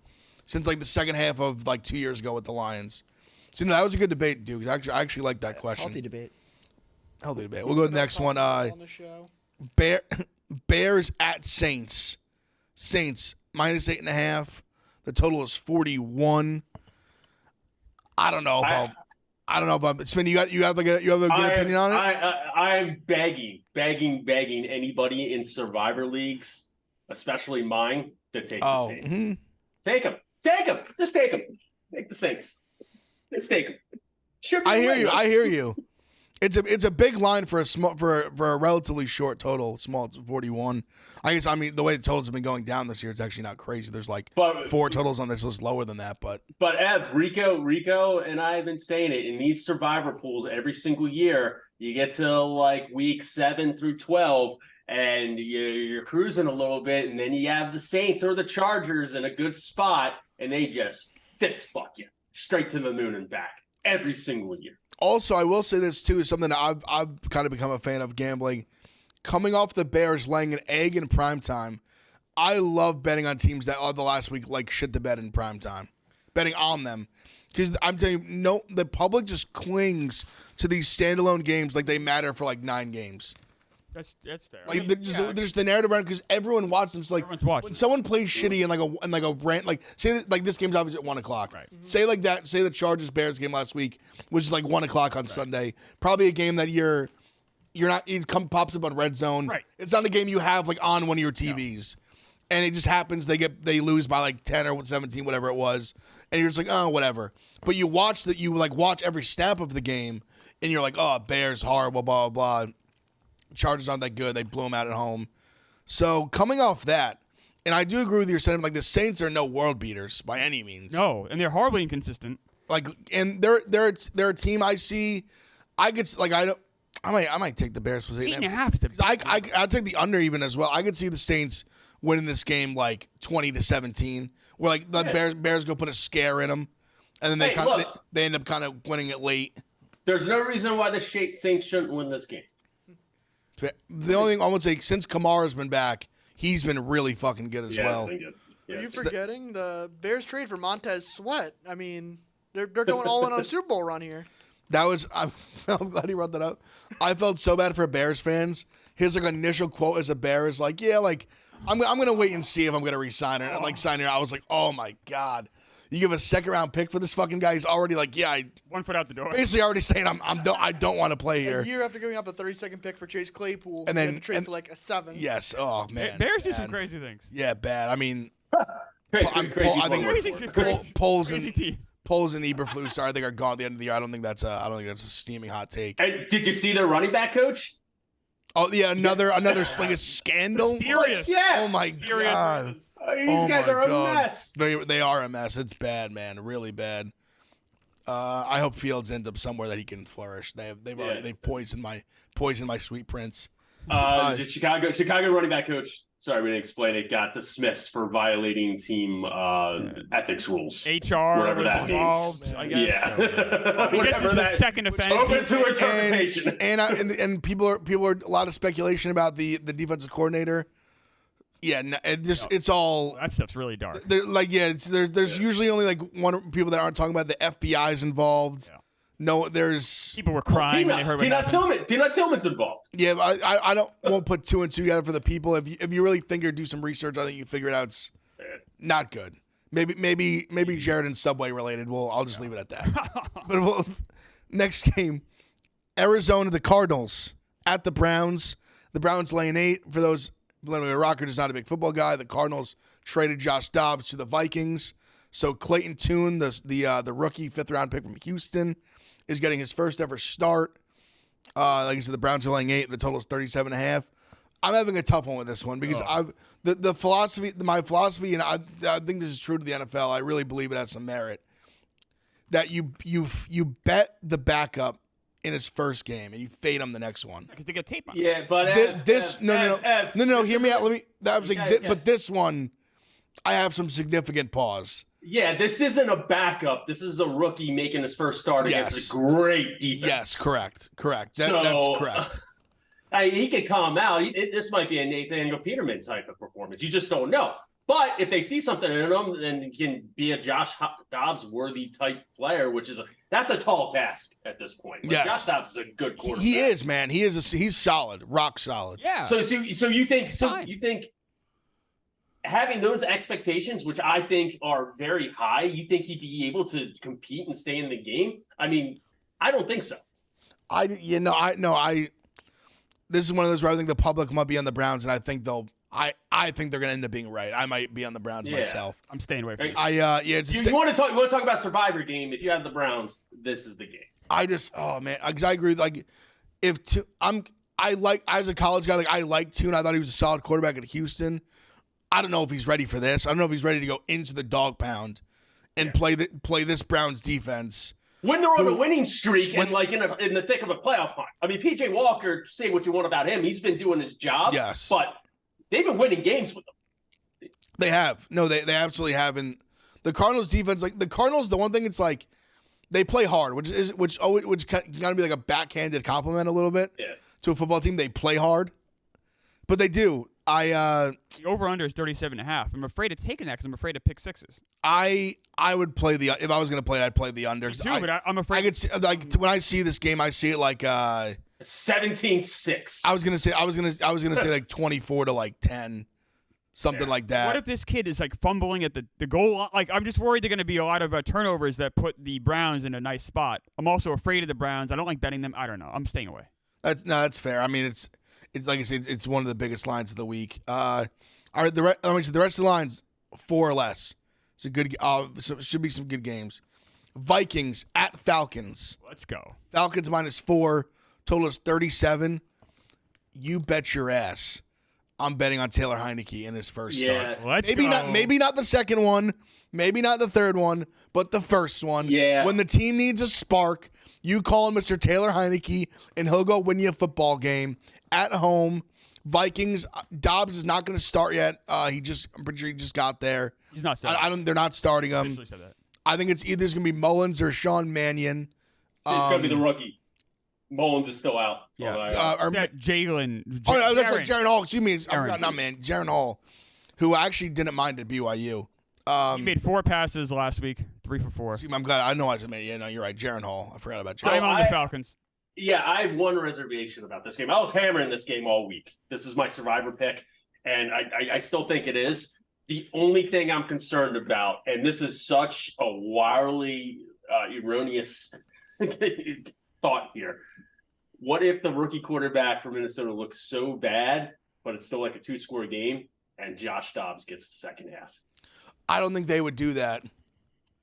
since the second half of 2 years ago with the Lions. So that was a good debate, dude. I actually like that question. Healthy debate. We'll go to the next one. Bears at Saints. Saints -8.5. The total is 41. I don't know if I'm. Spin, you have a good opinion on it? I'm begging anybody in survivor leagues, especially mine, to take the Saints. Mm-hmm. Take them. Just take them. Take the Saints. Just take them. I hear you. It's a big line for a relatively short total. Small, it's 41. I guess the way the totals have been going down this year, it's actually not crazy. There's 4 totals on this list lower than that, but Ev, Rico, and I have been saying it in these survivor pools every single year. You get to week 7 through 12, and you're cruising a little bit, and then you have the Saints or the Chargers in a good spot, and they just fist fuck you straight to the moon and back every single year. Also, I will say this too, is something that I've kind of become a fan of gambling. Coming off the Bears laying an egg in primetime, I love betting on teams that are the last week shit the bed in primetime. betting on them. Because I'm telling you, no, the public just clings to these standalone games like they matter for like 9 games. That's fair. Like I mean, there's the narrative around because everyone watches them. So like Everyone's watching. when someone plays shitty in like a rant, like say that, like this game's obviously at 1 o'clock. Right. Say like that. Say the Chargers Bears game last week, which is like 1 o'clock on Sunday. Probably a game that you're not. It pops up on Red Zone. Right. It's not a game you have like on one of your TVs, and it just happens they lose by like 10 or 17, whatever it was, and you're just like, oh, whatever. But you watch every snap of the game, and you're like, oh, Bears horrible, blah blah blah. Chargers aren't that good. They blew them out at home. So coming off that, and I do agree with your sentiment. Like the Saints are no world beaters by any means. No, and they're horribly inconsistent. Like, and they're a team I see. I could like I might take the Bears for 8.5 is a I'll take the under even as well. I could see the Saints winning this game like 20-17, where like the Bears go put a scare in them, and then they end up kind of winning it late. There's no reason why the Saints shouldn't win this game. The only thing I would say, since Kamara's been back, he's been really fucking good as well. It's been good. Yeah. Are you forgetting the Bears trade for Montez Sweat? I mean, they're going all in on a Super Bowl run here. That was I'm glad he brought that up. I felt so bad for Bears fans. His like initial quote as a Bear is like, yeah, like I'm gonna wait and see if I'm gonna resign her. And like sign her. I was like, oh my god. You give a 2nd-round pick for this fucking guy. He's already like, yeah, I 1 foot out the door. basically already saying I don't want to play here. A year after giving up a 32nd pick for Chase Claypool, And he then- had to trade and- for like a 7. Yes. Oh man. Bears do some bad. crazy things. Yeah, bad. I mean, Crazy, I'm- crazy I think- one word Crazy, for it. crazy, Poles crazy and team. Poles and Eberflus I think are gone at the end of the year. I don't think that's a steaming hot take. And did you see their running back coach? Oh yeah, another like a scandal. Serious. Yeah. Oh my Serious. god. These Oh guys my are a God. mess. They are a mess. It's bad, man. Really bad. I hope Fields ends up somewhere that he can flourish. They've poisoned my sweet prince. The Chicago running back coach. Sorry, we didn't explain it. Got dismissed for violating team ethics rules. HR Whatever was that involved, means. I guess. Yeah. I guess Whatever this is the that. second offense. Open to interpretation. And people are a lot of speculation about the defensive coordinator. Yeah, no, it's all That stuff's really dark. like there's usually only like one people that aren't talking about. The FBI's involved. Yeah. No, there's People were crying when they heard what happened. Peanut Tillman's involved. yeah. I won't put 2 and 2 together for the people. If you really think or do some research, I think you figure it out. It's not good. Maybe Jared and Subway related. I'll just leave it at that. But next game, Arizona, the Cardinals at the Browns. The Browns laying 8. For those, Rocker is not a big football guy. The Cardinals traded Josh Dobbs to the Vikings. So Clayton Tune, the rookie 5th-round pick from Houston, is getting his first ever start. Like I said, the Browns are laying 8. The total is 37.5. I'm having a tough one with this one because my philosophy, and I think this is true to the NFL. I really believe it has some merit. That you bet the backup in his first game and you fade him the next one. Because they get tape on. Yeah, but No. Hear me out. Okay. But this one, I have some significant pause. Yeah, this isn't a backup. This is a rookie making his first start against Yes. a great defense. Yes, correct. That's correct. He could come out. This might be a Nathaniel Peterman type of performance. You just don't know. But if they see something in him, then he can be a Josh Dobbs worthy type player, that's a tall task at this point. Like, Yes. Josh Dobbs is a good quarterback. He is, man. He's solid, rock solid. Yeah. So you think Fine. having those expectations, which I think are very high, you think he'd be able to compete and stay in the game? I mean, I don't think so. This is one of those where I think the public might be on the Browns, and I think I think they're going to end up being right. I might be on the Browns myself. I'm staying away from this. You want to talk about Survivor game? If you have the Browns, this is the game. because I agree. Like, as a college guy, like I like Tune. I thought he was a solid quarterback at Houston. I don't know if he's ready for this. I don't know if he's ready to go into the dog pound and play this Browns defense. When they're on a winning streak and like in the thick of a playoff hunt. I mean, PJ Walker, say what you want about him, he's been doing his job. Yes. But they've been winning games with them. They have. No, they absolutely haven't. The Cardinals defense, like the Cardinals, the one thing it's like they play hard, which kind of be like a backhanded compliment a little bit to a football team. They play hard, but they do. I The over-under is 37.5. I'm afraid of taking that because I'm afraid of pick sixes. I would play the if I was going to play it, I'd play the under. Me too, but I'm afraid. I could see, like when I see this game, I see it like 17-6. I was gonna say like 24 to like 10, something like that. What if this kid is like fumbling at the goal line? Like, I'm just worried they're going to be a lot of turnovers that put the Browns in a nice spot. I'm also afraid of the Browns. I don't like betting them. I don't know. I'm staying away. That's fair. I mean, it's like I said, it's one of the biggest lines of the week. All right, the rest of the lines 4 or less. It's a good. So it should be some good games. Vikings at Falcons. Let's go. Falcons -4. Total is 37. You bet your ass. I'm betting on Taylor Heineke in his first start. Let's maybe go. maybe not the second one, maybe not the third one, but the first one. Yeah. When the team needs a spark, you call him Mr. Taylor Heineke, and he'll go win you a football game at home. Vikings. Dobbs is not going to start yet. I'm pretty sure he just got there. He's not starting. They're not starting him. Officially said that. I think it's either going to be Mullins or Sean Mannion. It's going to be the rookie. Mullins is still out. Yeah. Or That Jalen. that's right, Jaron Hall. Excuse me. I Aaron. forgot, not man. Jaron Hall, who I actually didn't mind at BYU. He made 4 passes last week, 3 for 4. I'm glad. I know I said, yeah, no, you're right. Jaron Hall. I forgot about Jaron. I'm on the Falcons. Yeah, I have one reservation about this game. I was hammering this game all week. This is my survivor pick, and I still think it is. The only thing I'm concerned about, and this is such a wildly erroneous thought here, what if the rookie quarterback for Minnesota looks so bad, but it's still like a 2-score game, and Josh Dobbs gets the second half? I don't think they would do that.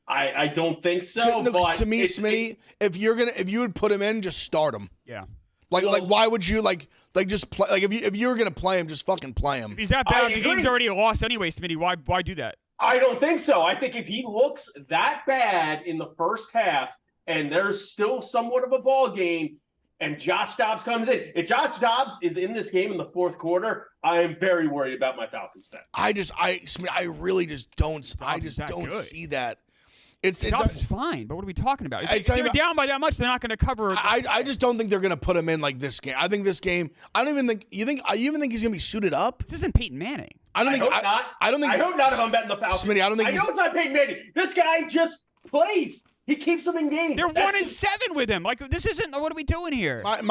I don't think so. No, 'cause but to me, Smitty, if you would put him in, just start him. Yeah. Like why would you like just play? Like if you were gonna play him, just fucking play him. If he's that bad, I the agree. game's already lost anyway, Smitty. Why do that? I don't think so. I think if he looks that bad in the first half and there's still somewhat of a ball game and Josh Dobbs comes in, if Josh Dobbs is in this game in the fourth quarter, I am very worried about my Falcons bet. I really just don't. I Dobbs just is that don't good. see that. Dobbs is fine, but what are we talking about? It's If they're down by that much, they're not going to cover. I just don't think they're gonna put him in like this game. I think this game. I don't even think you even think he's gonna be suited up. This isn't Peyton Manning. I don't think. hope not. I don't think. I hope not if I'm betting the Falcons. Smitty, I don't think I know it's not Peyton Manning. This guy just plays. He keeps them in games. They're 1-7 with him. Like, this isn't. What are we doing here? It's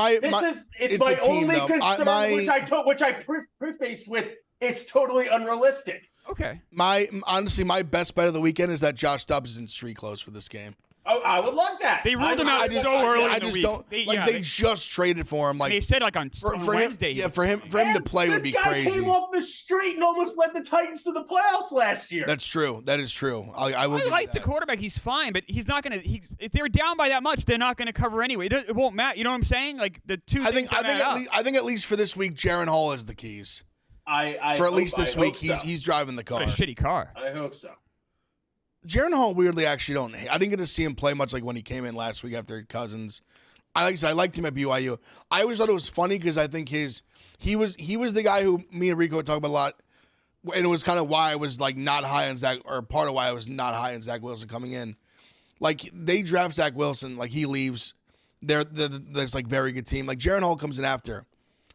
it's my the team, only though. concern, which I prefaced with. It's totally unrealistic. Okay. Honestly, my best bet of the weekend is that Josh Dobbs is in street clothes for this game. Oh, I would love that. They ruled him out so early I in the just week. don't they just traded for him. Like they said, like on for Wednesday. him, yeah, for him to play would be crazy. This guy came off the street and almost led the Titans to the playoffs last year. That's true. That is true. I will. I like the quarterback. He's fine, but he's not going to. If they're down by that much, they're not going to cover anyway. It won't matter. You know what I'm saying? Like the two. I think at least for this week, Jaron Hall has the keys. I for at least this week, so. he's driving the car. What a shitty car. I hope so. Jaron Hall weirdly actually don't. I didn't get to see him play much like when he came in last week after Cousins. I liked him at BYU. I always thought it was funny because I think he was the guy who me and Rico would talk about a lot, and it was kind of why I was like not high on Zach, or part of why I was not high on Zach Wilson coming in. Like they draft Zach Wilson, like he leaves. There's like very good team. Like Jaron Hall comes in after.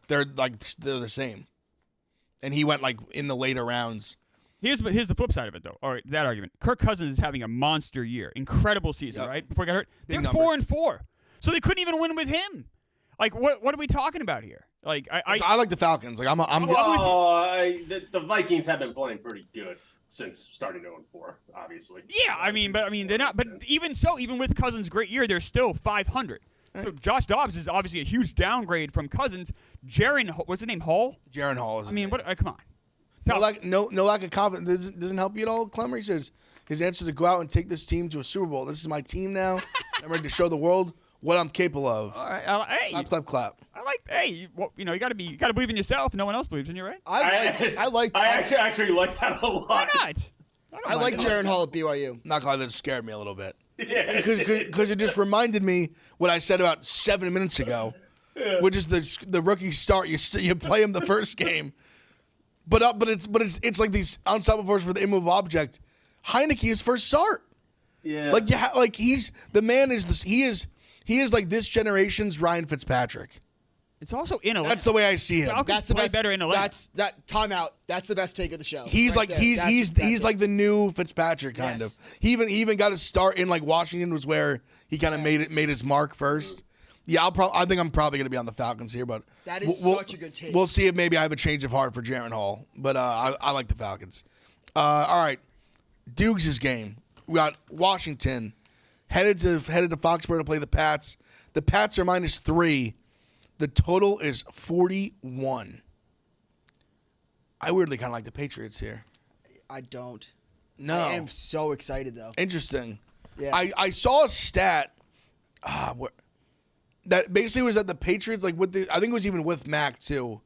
They're the same, and he went like in the later rounds. Here's the flip side of it, though. All right, that argument. Kirk Cousins is having a monster year, incredible season, Yep. right? Before he got hurt, Big they're numbers. 4-4, so they couldn't even win with him. Like, what are we talking about here? Like, I like the Falcons. Like I'm the Vikings have been playing pretty good since starting 0-4, obviously. Yeah, they're not. But even so, even with Cousins' great year, they're still 500. So Josh Dobbs is obviously a huge downgrade from Cousins. What's his name? Hall? Jaron Hall. What? Come on. No lack of confidence. Doesn't help you at all, Clemmer. He says his answer to go out and take this team to a Super Bowl. This is my team now. I'm ready to show the world what I'm capable of. All right. Hey, Clap, clap, clap. I like. Hey, you got to believe in yourself. No one else believes in you, right? I actually like that a lot. Why not? I like Jaron Hall at BYU. Not gonna lie, that scared me a little bit. Yeah. Because it just reminded me what I said about 7 minutes ago, which is the rookie start. You play him the first game, but it's like these unstoppable forces for the immovable object. Heineke is first start. Yeah. He's the man. He is like this generation's Ryan Fitzpatrick. It's also in Atlanta. That's the way I see him. Falcons That's the play best. better in Atlanta. That timeout. That's the best take of the show. He's right like there. he's That's like it. the new Fitzpatrick kind Yes. of. He even got his start in like Washington was where he kind of made his mark first. Yeah, I think I'm probably gonna be on the Falcons here, but That is such a good take. We'll see if maybe I have a change of heart for Jaron Hall, but I like the Falcons. All right, Dukes' game. We got Washington headed to Foxborough to play the Pats. The Pats are -3. The total is 41. I weirdly kind of like the Patriots here. I don't. No. I am so excited though. Interesting. Yeah. I saw a stat that basically was that the Patriots, like I think it was even with Mac too,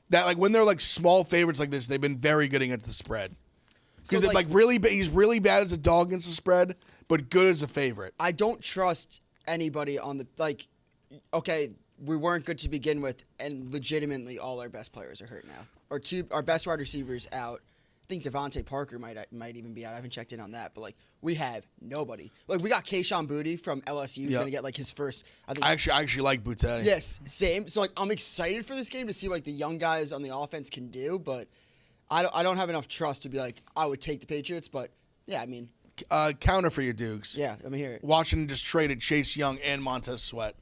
that like when they're like small favorites like this, they've been very good against the spread. Because So, like he's really bad as a dog against the spread, but good as a favorite. I don't trust anybody on the okay, we weren't good to begin with, and legitimately all our best players are hurt now. Our best wide receivers out. I think Devontae Parker might even be out. I haven't checked in on that, but like we have nobody. Like we got Kayshon Boutte from LSU. He's gonna get like his first. I actually like Boutte. Yes, same. So like I'm excited for this game to see what like the young guys on the offense can do, but I don't have enough trust to be like I would take the Patriots. But yeah, I mean, Counter for your Dukes. yeah, let me hear it. Washington just traded Chase Young and Montez Sweat.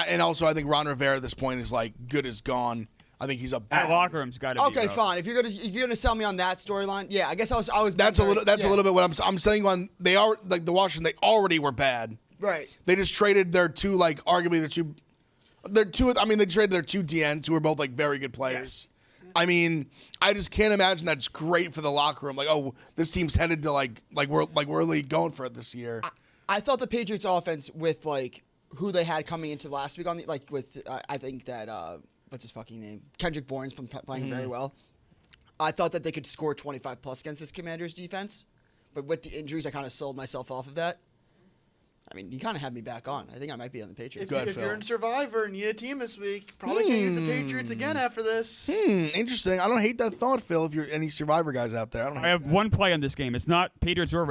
And also, I think Ron Rivera at this point is like good as gone. I think he's a That locker room's got to be Okay, rough. fine. If you're gonna sell me on that storyline, yeah, I guess I was. That's a little bit what I'm saying. On they are like the Washington, they already were bad. right. They just traded their two like arguably their two. I mean, they traded their two DNs who were both like very good players. I mean, I just can't imagine that's great for the locker room. Like, oh, this team's headed to like we're really going for it this year. I thought the Patriots offense with like who they had coming into last week on the with I think that what's his fucking name, Kendrick Bourne's been playing very well. I thought that they could score 25 plus against this Commanders defense, but with the injuries, I kind of sold myself off of that. I mean, you kind of had me back on. I think I might be on the Patriots. If you're in Survivor and you need a team this week, probably can use the Patriots again after this. Interesting. I don't hate that thought, Phil. If you're any Survivor guys out there, I have one play on this game. It's not Patriots or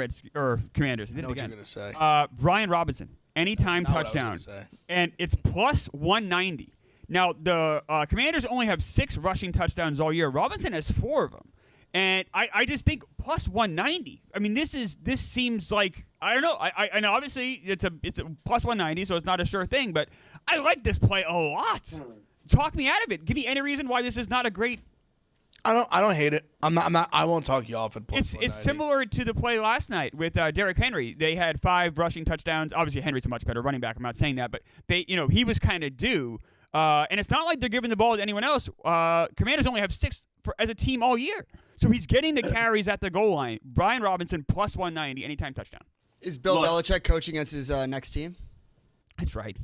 Commanders. I did know it what you're again. gonna say. Brian Robinson, anytime Not what I was touchdown, gonna say. and it's plus 190. Now the Commanders only have 6 rushing touchdowns all year. Robinson has 4 of them, and I just think plus 190. I mean, this seems like I don't know. I know obviously it's a plus 190, so it's not a sure thing, but I like this play a lot. Talk me out of it. Give me any reason why this is not a great. I don't hate it. I'm not. I won't talk you off at plus It's 190. similar to the play last night with Derrick Henry. They had 5 rushing touchdowns. Obviously, Henry's a much better running back. I'm not saying that, but he was kind of due. And it's not like they're giving the ball to anyone else. Commanders only have 6 as a team all year, so he's getting the carries at the goal line. Brian Robinson plus 190 anytime touchdown. Is Bill Belichick coaching against his next team? That's right.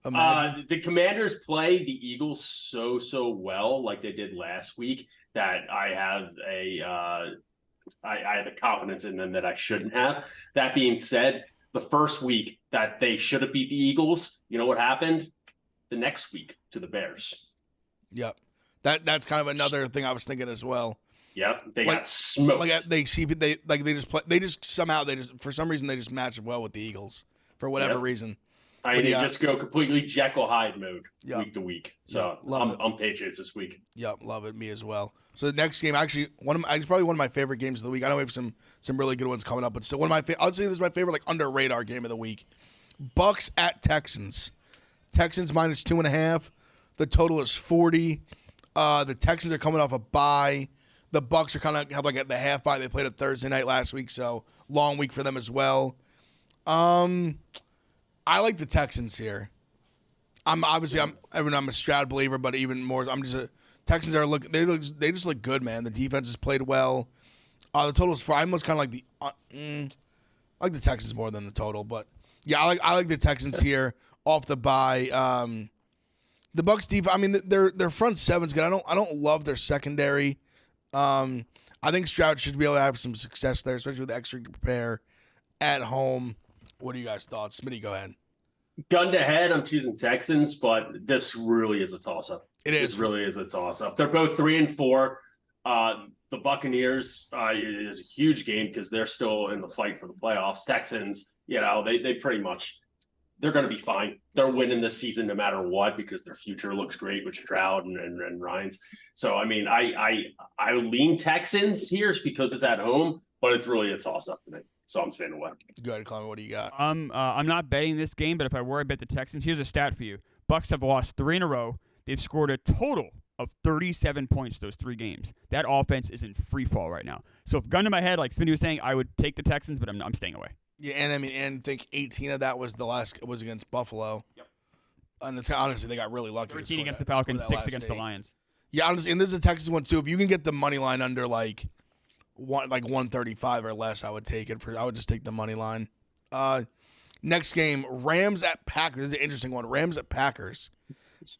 Imagine. The Commanders play the Eagles so well, like they did last week, that I have a confidence in them that I shouldn't have. That being said, the first week that they should have beat the Eagles, you know what happened? The next week to the Bears. Yep. That's kind of another thing I was thinking as well. Yep, they Like- got smoked. Like for some reason they just match up well with the Eagles for whatever Yep. reason. I mean, just go completely Jekyll Hyde mode Yeah. week to week. So Yeah, love it. I'm Patriots this week. Yep, love it. Me as well. So the next game, actually, it's probably one of my favorite games of the week. I know we have some really good ones coming up, but still one of my I'll say this is my favorite like under radar game of the week. Bucks at Texans. Texans minus 2.5. The total is 40. The Texans are coming off a bye. The Bucks are kind of have like the half bye. They played a Thursday night last week, so long week for them as well. I like the Texans here. I'm a Stroud believer, but even more, Texans they just look good, man. The defense has played well. The total is 4. I almost kind of like I like the Texans more than the total, but yeah, I like the Texans here off the bye. The Bucks defense, I mean, their front seven's good. I don't love their secondary. I think Stroud should be able to have some success there, especially with the extra to prepare at home. What are you guys' thoughts? Smitty, go ahead. Gun to head, I'm choosing Texans, but this really is a toss-up. It really is a toss-up. They're both 3-4. The Buccaneers is a huge game because they're still in the fight for the playoffs. Texans, they pretty much they're going to be fine. They're winning this season no matter what because their future looks great with Stroud and Ryans. So, I mean, I lean Texans here because it's at home, but it's really a toss-up to me. So I'm staying away. Go ahead, Clement. What do you got? I'm not betting this game, but if I were, I bet the Texans. Here's a stat for you. Bucks have lost 3 in a row. They've scored a total of 37 points those 3 games. That offense is in free fall right now. So if gun to my head, like Smitty was saying, I would take the Texans, but I'm staying away. Yeah, and I mean, and think 18 of that was was against Buffalo. Yep. And honestly, they got really lucky. 13 against the Falcons, 6 against the Lions. Yeah, honestly, and this is a Texas one too. If you can get the money line under like 135 or less, I would take it. I would just take the money line. Next game, Rams at Packers. This is an interesting one. Rams at Packers.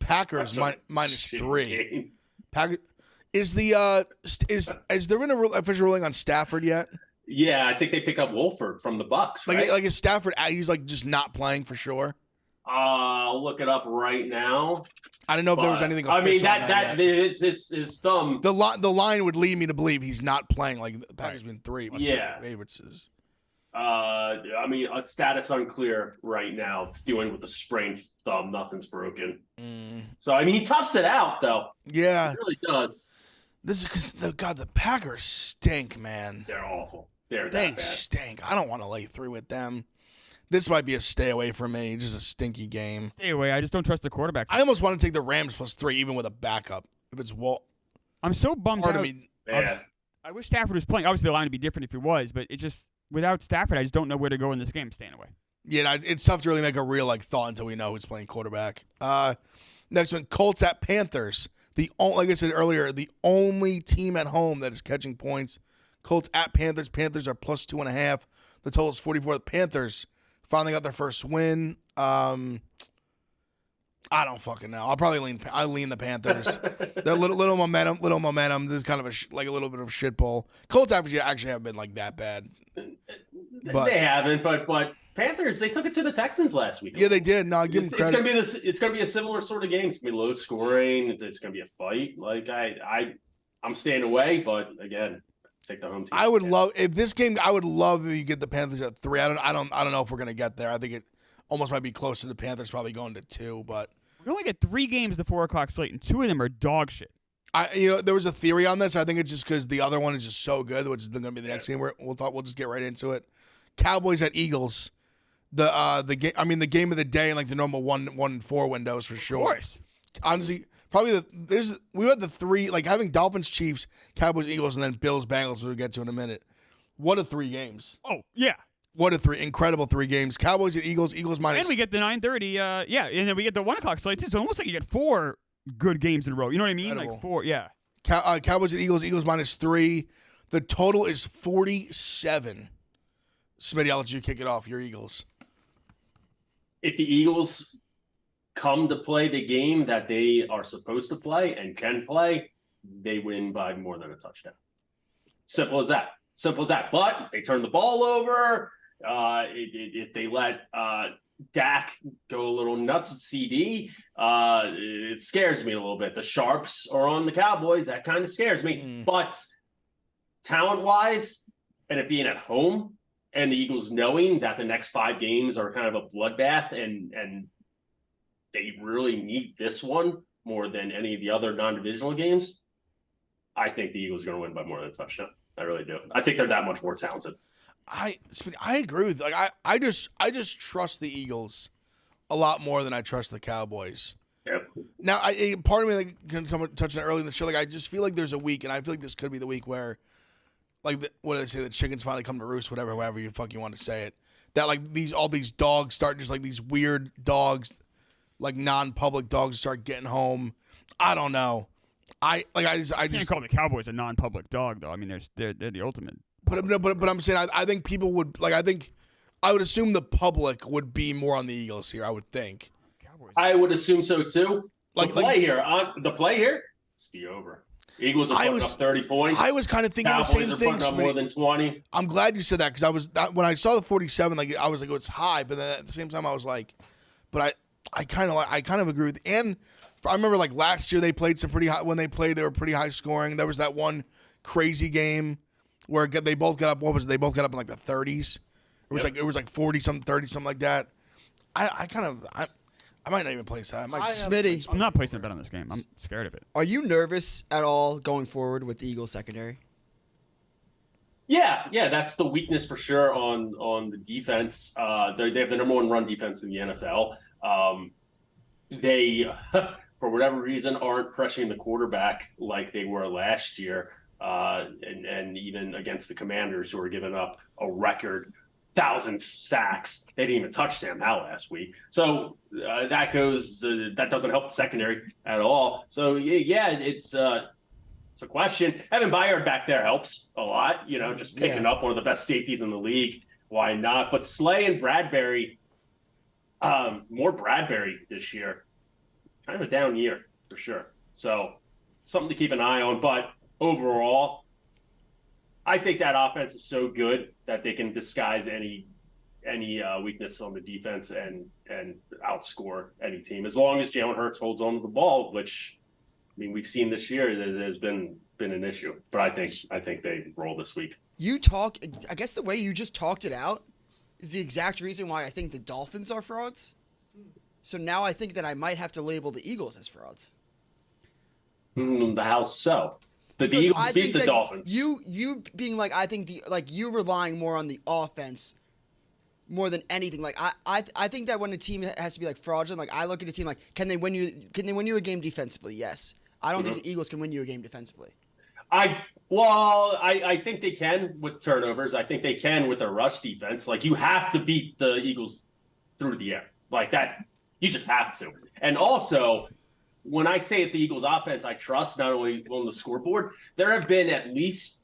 Packers -3. Packers is there been a official ruling on Stafford yet? Yeah, I think they pick up Wolford from the Bucks. Right? Like is Stafford? He's like just not playing for sure. I'll look it up right now. I don't know if there was anything. I mean, that is his thumb. The line would lead me to believe he's not playing. Like the Packers been 3. Yeah. Favorites is. I mean, a status unclear right now. It's dealing with a sprained thumb. Nothing's broken. So I mean, he toughs it out though. Yeah, he really does. This is because the Packers stink, man. They're awful. They bad. Stink. I don't want to lay 3 with them. This might be a stay away from me. Just a stinky game. Stay away. I just don't trust the quarterback. I almost want to take the Rams +3, even with a backup. If it's I'm so bummed out. Yeah. I wish Stafford was playing. Obviously, the line would be different if he was, but it just without Stafford, I just don't know where to go in this game. Staying away. Yeah, it's tough to really make a real thought until we know who's playing quarterback. Next one, Colts at Panthers. Like I said earlier, the only team at home that is catching points. Colts at Panthers. Panthers are +2.5. The total is 44. The Panthers finally got their first win. I don't fucking know. I'll probably lean the Panthers. They're little momentum. This is kind of a little bit of a shit bowl. Colts actually haven't been like that bad. But they haven't, but Panthers, they took it to the Texans last week. Yeah, they did. No, I give them credit. It's gonna be a similar sort of game. It's gonna be low scoring. It's gonna be a fight. Like I'm staying away, but again, take the home team. I would love if this game. I would love if you get the Panthers at 3. I don't know if we're gonna get there. I think it almost might be close to the Panthers probably going to 2, but we only get 3 games the 4 o'clock slate, and 2 of them are dog shit. There was a theory on this. I think it's just because the other one is just so good, which is going to be the next game. We'll just get right into it. Cowboys at Eagles. The game. I mean, the game of the day in like the normal 1-4 windows for sure. Of course. Honestly, probably we had the 3 like having Dolphins, Chiefs, Cowboys, Eagles, and then Bills, Bengals. We'll get to in a minute. What a 3 games. Oh yeah. What a 3 incredible 3 games. Cowboys at Eagles. Eagles minus. And we get the 9:30. And then we get the 1 o'clock slate too. So almost like you get 4 good games in a row. You know what I mean? Incredible. Like 4. Yeah. Cowboys at Eagles. Eagles -3. The total is 47. Smitty, I'll let you kick it off. Your Eagles. If the Eagles come to play the game that they are supposed to play and can play, they win by more than a touchdown. Simple as that. But they turn the ball over. If they let Dak go a little nuts with CD, it scares me a little bit. The Sharps are on the Cowboys. That kind of scares me. But talent-wise, and it being at home, and the Eagles knowing that the next 5 games are kind of a bloodbath and they really need this one more than any of the other non-divisional games, I think the Eagles are going to win by more than a touchdown. I really do. I think they're that much more talented. I agree with you. Like I just trust the Eagles a lot more than I trust the Cowboys. Yep. Now, part of me can come touch on it early in the show. Like I just feel like there's a week, and I feel like this could be the week where, like, what do they say? The chickens finally come to roost. However you want to say it. That like all these dogs start just like these weird dogs, like non-public dogs start getting home. I don't know. I can't call the Cowboys a non-public dog though. I mean, they're the ultimate. But I'm saying I think people would like. I would assume the public would be more on the Eagles here. I would think. Cowboys. I would assume so too. The play here, it's the over. Eagles are putting up 30 points. I was kind of thinking Cowboys the same are thing. Putting up more than 20. I'm glad you said that because when I saw the 47, like I was like, oh, it's high, but then at the same time I was like, but I kind of agree with. And I remember like last year they played some pretty high when they played. They were pretty high scoring. There was that one crazy game where they both got up. What was it? They both got up in like the 30s. It was like 40 something, 30 something like that. I might not even place that. I might. Smitty, I'm not placing a bet on this game. I'm scared of it. are you nervous at all going forward with the Eagles secondary? Yeah, that's the weakness for sure on the defense. They have the number one run defense in the NFL. They, for whatever reason, aren't pressuring the quarterback like they were last year, and even against the Commanders, who were giving up a record 1,000 sacks. They didn't even touch Sam Howell last week. So that doesn't help the secondary at all. So yeah, it's a question. Having Bayard back there helps a lot. Just picking up one of the best safeties in the league. Why not? But Slay and Bradbury, more Bradbury this year. Kind of a down year for sure. So something to keep an eye on. But overall, I think that offense is so good that they can disguise any weakness on the defense and outscore any team, as long as Jalen Hurts holds on to the ball, which we've seen this year that has been an issue. But I think they roll this week. I guess the way you just talked it out is the exact reason why I think the Dolphins are frauds. So now I think that I might have to label the Eagles as frauds. The house so. The Eagles beat the Dolphins. You being like, I think you relying more on the offense more than anything. Like I think that when a team has to be like fraudulent, like I look at a team like, can they win you a game defensively? Yes. I don't think the Eagles can win you a game defensively. I think they can with turnovers. I think they can with a rush defense. Like, you have to beat the Eagles through the air. Like that, you just have to. And also, when I say at the Eagles offense, I trust not only on the scoreboard, there have been at least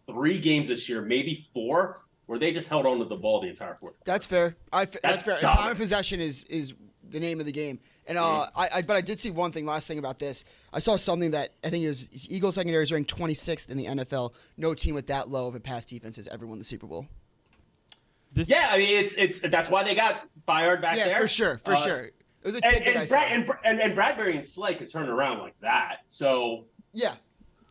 3 games this year, maybe 4, where they just held on to the ball the entire fourth quarter. That's fair. That's fair. Dominance. Time of possession is the name of the game. And but I did see one thing. Last thing about this, I saw something that I think it was Eagles secondary is ranked 26th in the NFL. No team with that low of a pass defense has ever won the Super Bowl. Yeah, I mean it's that's why they got Bayard back there. Yeah, for sure. It was a tidbit I saw. And Bradbury and Slay could turn around like that. So yeah,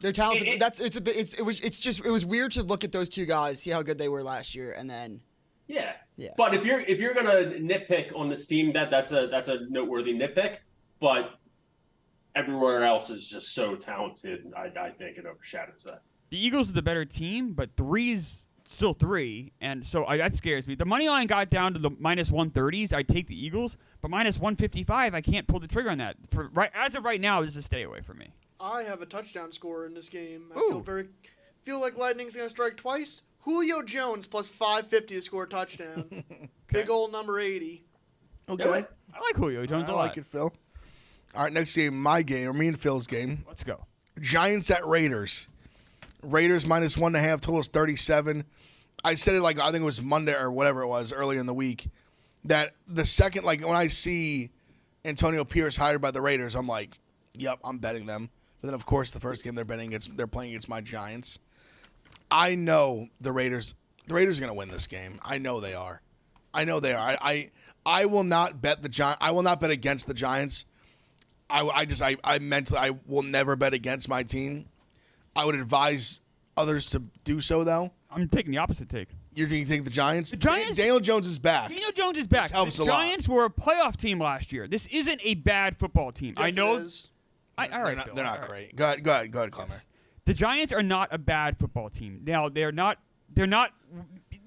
they're talented. It was weird to look at those two guys, see how good they were last year, and then yeah. But if you're gonna nitpick on this team, that's a noteworthy nitpick. But everywhere else is just so talented. I think it overshadows that. The Eagles are the better team, but 3's still 3, and so that scares me. The money line got down to the minus 130s. I take the Eagles, but minus 155, I can't pull the trigger on that. As of right now, this is a stay away for me. I have a touchdown scorer in this game. I feel like Lightning's gonna strike twice. Julio Jones plus 550 to score a touchdown. Okay. Big old number 80. Okay. I like Julio Jones a lot. I like it, Phil. All right, next game, my game, or me and Phil's game. Let's go. Giants at Raiders. Raiders minus 1.5, total is 37. I said it like, I think it was Monday or whatever it was earlier in the week, that the second, like when I see Antonio Pierce hired by the Raiders, I'm like, yep, I'm betting them. But then, of course, the first game they're playing against my Giants. I know the Raiders are going to win this game. I know they are. I will not bet the Giants. I will not bet against the Giants. I mentally, I will never bet against my team. I would advise others to do so, though. I'm taking the opposite take. You think the Giants? The Giants. Daniel Jones is back. Daniel Jones is back. Helps the a lot. Giants were a playoff team last year. This isn't a bad football team. Yes, I know. it is. All right, They're not great. Go ahead, Clemmer. Yes. The Giants are not a bad football team. Now they're not.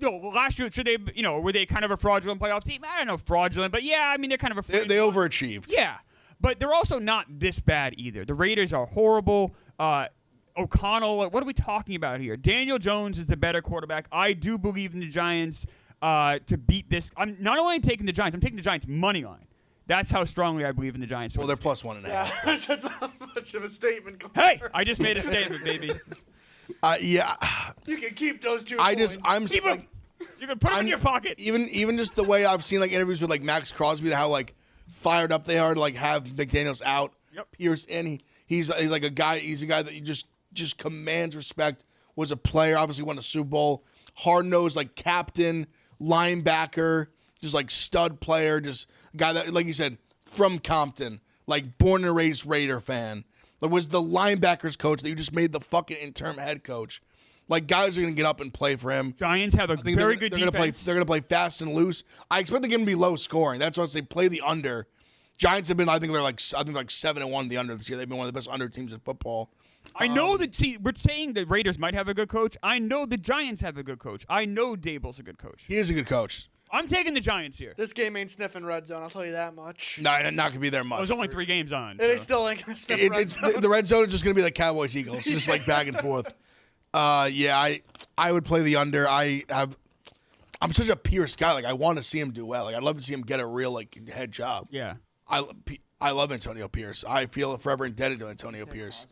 Last year, should they? Were they kind of a fraudulent playoff team? I don't know, fraudulent, but yeah, I mean they're kind of a. They overachieved. Yeah, but they're also not this bad either. The Raiders are horrible. O'Connell, what are we talking about here? Daniel Jones is the better quarterback. I do believe in the Giants to beat this. I'm not only taking the Giants, I'm taking the Giants money line. That's how strongly I believe in the Giants. Well, they're plus 1.5. Yeah, that's not much of a statement. Hey, I just made a statement, baby. Yeah. You can keep those 2 I'm Keep 'em. You can put them in your pocket. Even just the way I've seen like interviews with like Max Crosby, how like fired up they are to like have McDaniels out. Yep. Pierce in. He's like a guy. He's a guy that you just commands respect. Was a player, obviously won a Super Bowl. Hard nosed, like captain, linebacker, just like stud player, just a guy that, like you said, from Compton, like born and raised Raider fan. Like was the linebackers coach that you just made the fucking interim head coach. Like guys are going to get up and play for him. Giants have a I think very good they're defense. They're going to play fast and loose. I expect the game to be low scoring. That's why I say play the under. Giants have been, I think they're like 7-1 the under this year. They've been one of the best under teams in football. I know that. See, we're saying the Raiders might have a good coach. I know the Giants have a good coach. I know Dable's a good coach. He is a good coach. I'm taking the Giants here. This game ain't sniffing red zone. I'll tell you that much. No, not going to be there much. There's only 3 games on. It so. still ain't gonna sniff red zone. The red zone is just going to be like Cowboys Eagles, just like back and forth. Yeah, I would play the under. I'm such a Pierce guy. Like I want to see him do well. Like I'd love to see him get a real like head job. Yeah. I love Antonio Pierce. I feel forever indebted to Antonio Pierce.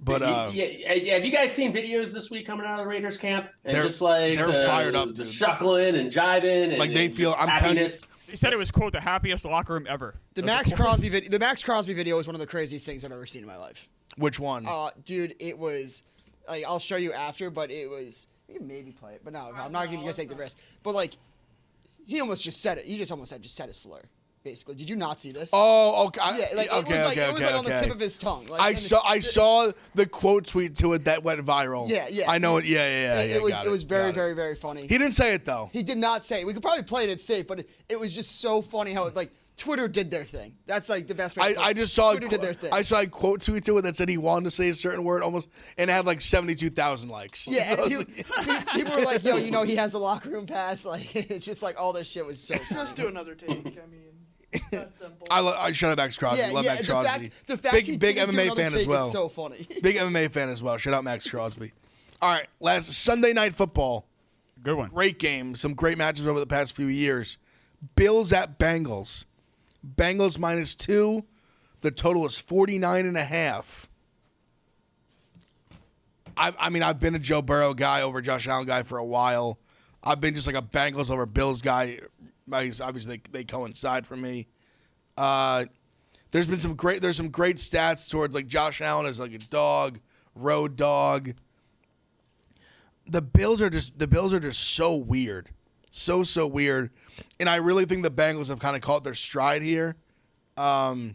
But yeah, have you guys seen videos this week coming out of the Raiders camp? And They're- just like they're fired up, the dude. shuckling and jiving, and Like, they and feel- just I'm telling you- happiness. They said it was, quote, the happiest locker room ever. The That's Max Crosby video. The Max Crosby video is one of the craziest things I've ever seen in my life. which one? Dude, it was like I'll show you after, but it was. You can maybe play it, but no, I'm not gonna take the risk. But like, he almost just said it. He just almost said a slur. Basically, did you not see this? Oh, okay. Yeah, like it was like on the tip of his tongue. Like, I saw the quote tweet to it that went viral. Yeah. I know it. Yeah. It was got it was very got it. very very funny. He didn't say it though. He did not say it. We could probably play it. It's safe, but it was just so funny how it, like Twitter did their thing. That's like the best way. to put it. I just saw Twitter did their thing. I saw a quote tweet to it that said he wanted to say a certain word almost, and it had like 72,000 likes. Yeah, So and I was like- people were like, "Yo, you know, he has the locker room pass." Like, it's just like all this shit was so. Funny. Just do another take. I mean, it's that simple. I shut up Max Crosby. Love Max Crosby. The fact he big didn't do MMA another fan take as well. is so funny. Big MMA fan as well. Shout out Max Crosby. All right, last Sunday night football. Good one. Great game. Some great matches over the past few years. Bills at Bengals. Bengals -2. The total is 49.5. I mean, I've been a Joe Burrow guy over Josh Allen guy for a while. I've been just like a Bengals over Bills guy. Obviously, they coincide for me. There's some great stats towards like Josh Allen as like a dog, road dog. The Bills are just so weird. So weird. And I really think the Bengals have kind of caught their stride here. I'll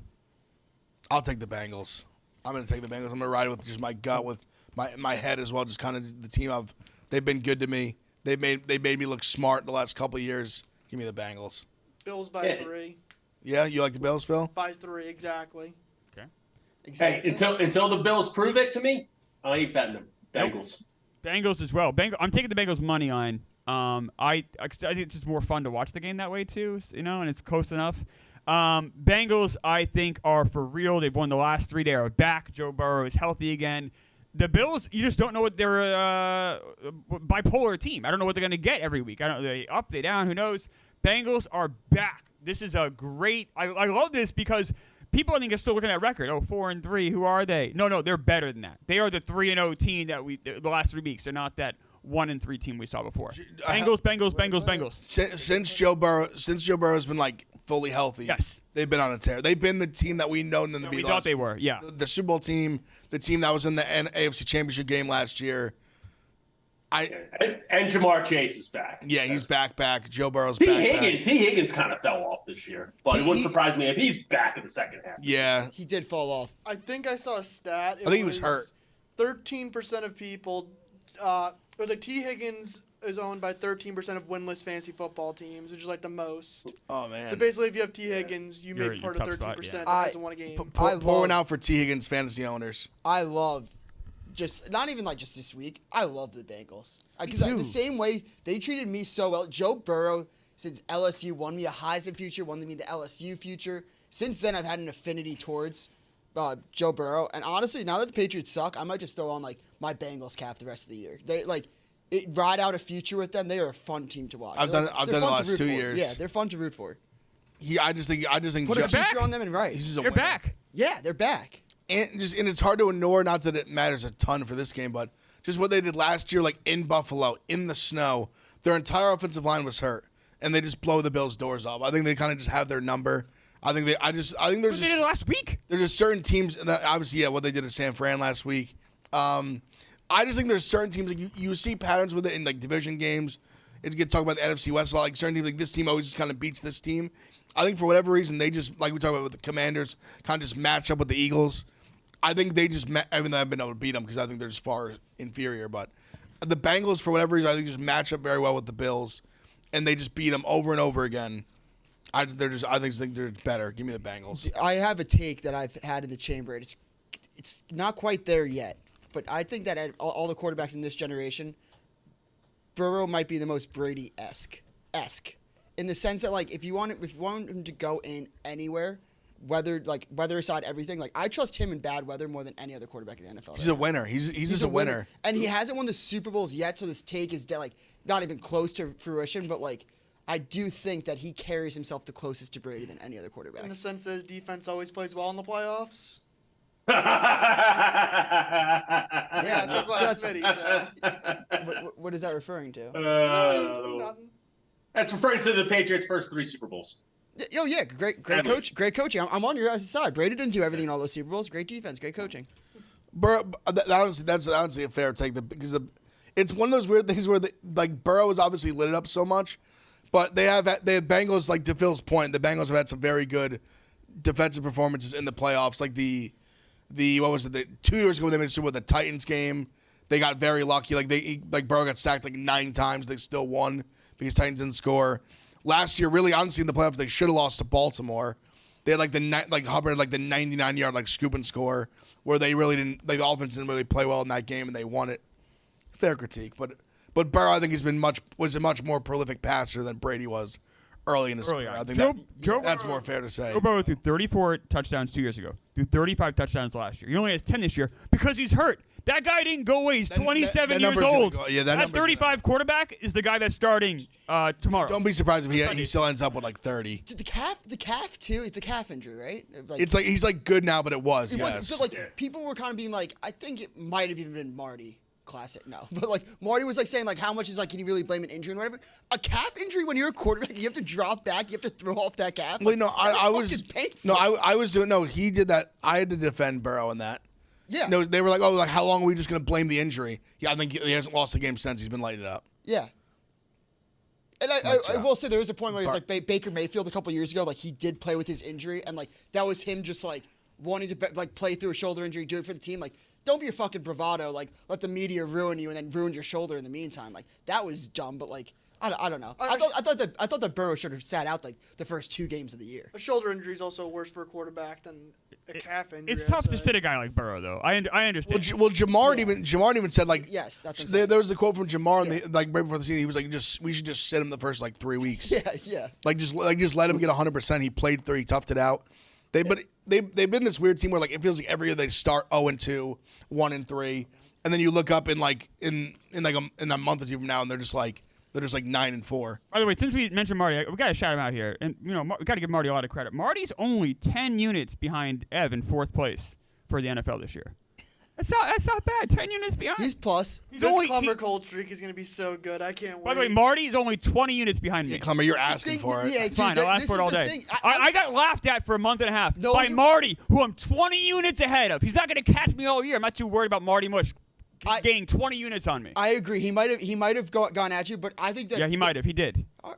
take the Bengals. I'm going to take the Bengals. I'm going to ride with just my gut, with my head as well, just kind of the team they've been good to me. They made me look smart the last couple of years. Give me the Bengals. Bills by 3. Yeah, you like the Bills, Phil? By 3, exactly. Okay. Exactly. Hey, until the Bills prove it to me, I ain't betting them. Bengals. Bengals as well. I'm taking the Bengals money line. I think it's just more fun to watch the game that way too, and it's close enough. Bengals, I think, are for real. They've won the last 3. They are back. Joe Burrow is healthy again. The Bills, you just don't know what they're bipolar team. I don't know what they're going to get every week. I don't. They up, they down. Who knows? Bengals are back. This is a great. I love this because people, I think, are still looking at that record. 4-3. Who are they? No, they're better than that. They are the 3-0 team that the last 3 weeks. They're not that 1-3 team we saw before. Bengals. Since Joe Burrow's been like fully healthy, Yes. they've been on a tear. They've been the team that we know them to be. We thought they were. Yeah. The Super Bowl team, the team that was in the AFC Championship game last year. And Jamar Chase is back. Yeah, he's back. Joe Burrow's T. back. Higgins kind of fell off this year, but it wouldn't surprise me if he's back in the second half. Yeah, He did fall off. I think I saw a stat. I think he was hurt. 13% of people, or like T. Higgins is owned by 13% of winless fantasy football teams, which is like the most. Oh man. So basically, if you have T. Higgins, you You're make part in of a tough 13% spot, that yeah. doesn't win a game. Pour one out for T. Higgins fantasy owners. I love, just not even like just this week. I love the Bengals because too. the same way they treated me so well. Joe Burrow, since LSU, won me a Heisman future, won me the LSU future. Since then, I've had an affinity towards Joe Burrow. And honestly, now that the Patriots suck, I might just throw on like my Bengals cap the rest of the year. They ride out a future with them. They are a fun team to watch. I've done it the last 2 for. years. Yeah, they're fun to root for. I just think Put a Joe, future back. on them and right. he's just a They're winner. back. Yeah, they're back. And it's hard to ignore. Not that it matters a ton for this game, but just what they did last year, like in Buffalo, in the snow. Their entire offensive line was hurt, and they just blow the Bills' doors off. I think they kind of just have their number. I think there's What they did last week. there's just certain teams that obviously what they did at San Fran last week. I just think there's certain teams like you see patterns with it in like division games. It's good to talk about the NFC West a lot. Like certain teams, like this team always just kind of beats this team. I think for whatever reason they just, like we talked about with the Commanders, kind of just match up with the Eagles. I think they just even though I've been able to beat them because I think they're just far inferior. But the Bengals, for whatever reason, I think just match up very well with the Bills, and they just beat them over and over again. I think they're better. Give me the Bengals. I have a take that I've had in the chamber. It's not quite there yet, but I think that at all the quarterbacks in this generation, Burrow might be the most Brady-esque, in the sense that like if you want him to go in anywhere, weather aside everything, like I trust him in bad weather more than any other quarterback in the NFL. He's a winner. He's just a winner. And he hasn't won the Super Bowls yet, so this take is like not even close to fruition. But like I do think that he carries himself the closest to Brady than any other quarterback. In the sense that his defense always plays well in the playoffs. Yeah, what is that referring to? Nothing. That's referring to the Patriots' first 3 Super Bowls. Oh yeah, great coaching. I'm on your guys' side. Brady didn't do everything in all those Super Bowls. Great defense, great coaching. That's honestly a fair take because it's one of those weird things where like Burrow has obviously lit it up so much, but they have Bengals, like to Phil's point, the Bengals have had some very good defensive performances in the playoffs. Like the 2 years ago when they made Super Bowl, the Titans game, they got very lucky. Like Burrow got sacked like 9 times, they still won because Titans didn't score. Last year, really honestly in the playoffs, they should have lost to Baltimore. They had Hubbard had like the 99-yard like scoop and score where they really didn't, like the offense didn't really play well in that game and they won it. Fair critique, but Burrow I think was a much more prolific passer than Brady was early in his career. I think that's more fair to say. Joe Burrow threw 34 touchdowns 2 years ago. Threw 35 touchdowns last year. He only has 10 this year because he's hurt. That guy didn't go away. He's 27 years old. That 35 quarterback is the guy that's starting tomorrow. Don't be surprised if he still ends up with like 30. The calf too. It's a calf injury, right? It's like he's like good now, but it was. Yes. But like people were kind of being like, I think it might have even been Marty. Classic, no. But like Marty was like saying like how much is like can you really blame an injury and whatever? A calf injury when you're a quarterback, you have to drop back, you have to throw off that calf. Well, no, I was painful. no, I was doing no. He did that. I had to defend Burrow in that. Yeah. No, they were like, oh, like how long are we just gonna blame the injury? Yeah, I think he hasn't lost the game since. He's been lighting it up. Yeah. And I will say there was a point where it's like Baker Mayfield a couple years ago, like he did play with his injury, and like that was him just like wanting to like play through a shoulder injury, do it for the team, like. Don't be a fucking bravado. Like, let the media ruin you and then ruin your shoulder in the meantime. Like, that was dumb. But like, I don't know. I thought that Burrow should have sat out like the first 2 games of the year. A shoulder injury is also worse for a quarterback than a calf injury. It's tough to sit a guy like Burrow though. I understand. Well, Jamar even said like yes, that's what there was a quote from Jamar like right before the season. He was like, we should just sit him the first like 3 weeks. Yeah. Like just let him get 100%. He played through. He toughed it out. They've been this weird team where like it feels like every year they start 0-2, 1-3, and then you look up in a month or two from now and they're just like 9-4. By the way, since we mentioned Marty, we got to shout him out here, and we got to give Marty a lot of credit. Marty's only 10 units behind Ev in 4th place for the NFL this year. That's not bad. 10 units behind. He's plus. This Clemmer cold streak is going to be so good. I can't wait. By the way, Marty's only 20 units behind me. Yeah, Clemmer, you're asking for it. Yeah, fine. I'll ask for it all day. I got laughed at for a month and a half by Marty, who I'm 20 units ahead of. He's not going to catch me all year. I'm not too worried about Marty Mush gaining 20 units on me. I agree. He might have gone at you, but I think that. Yeah, he might have. He did. I'm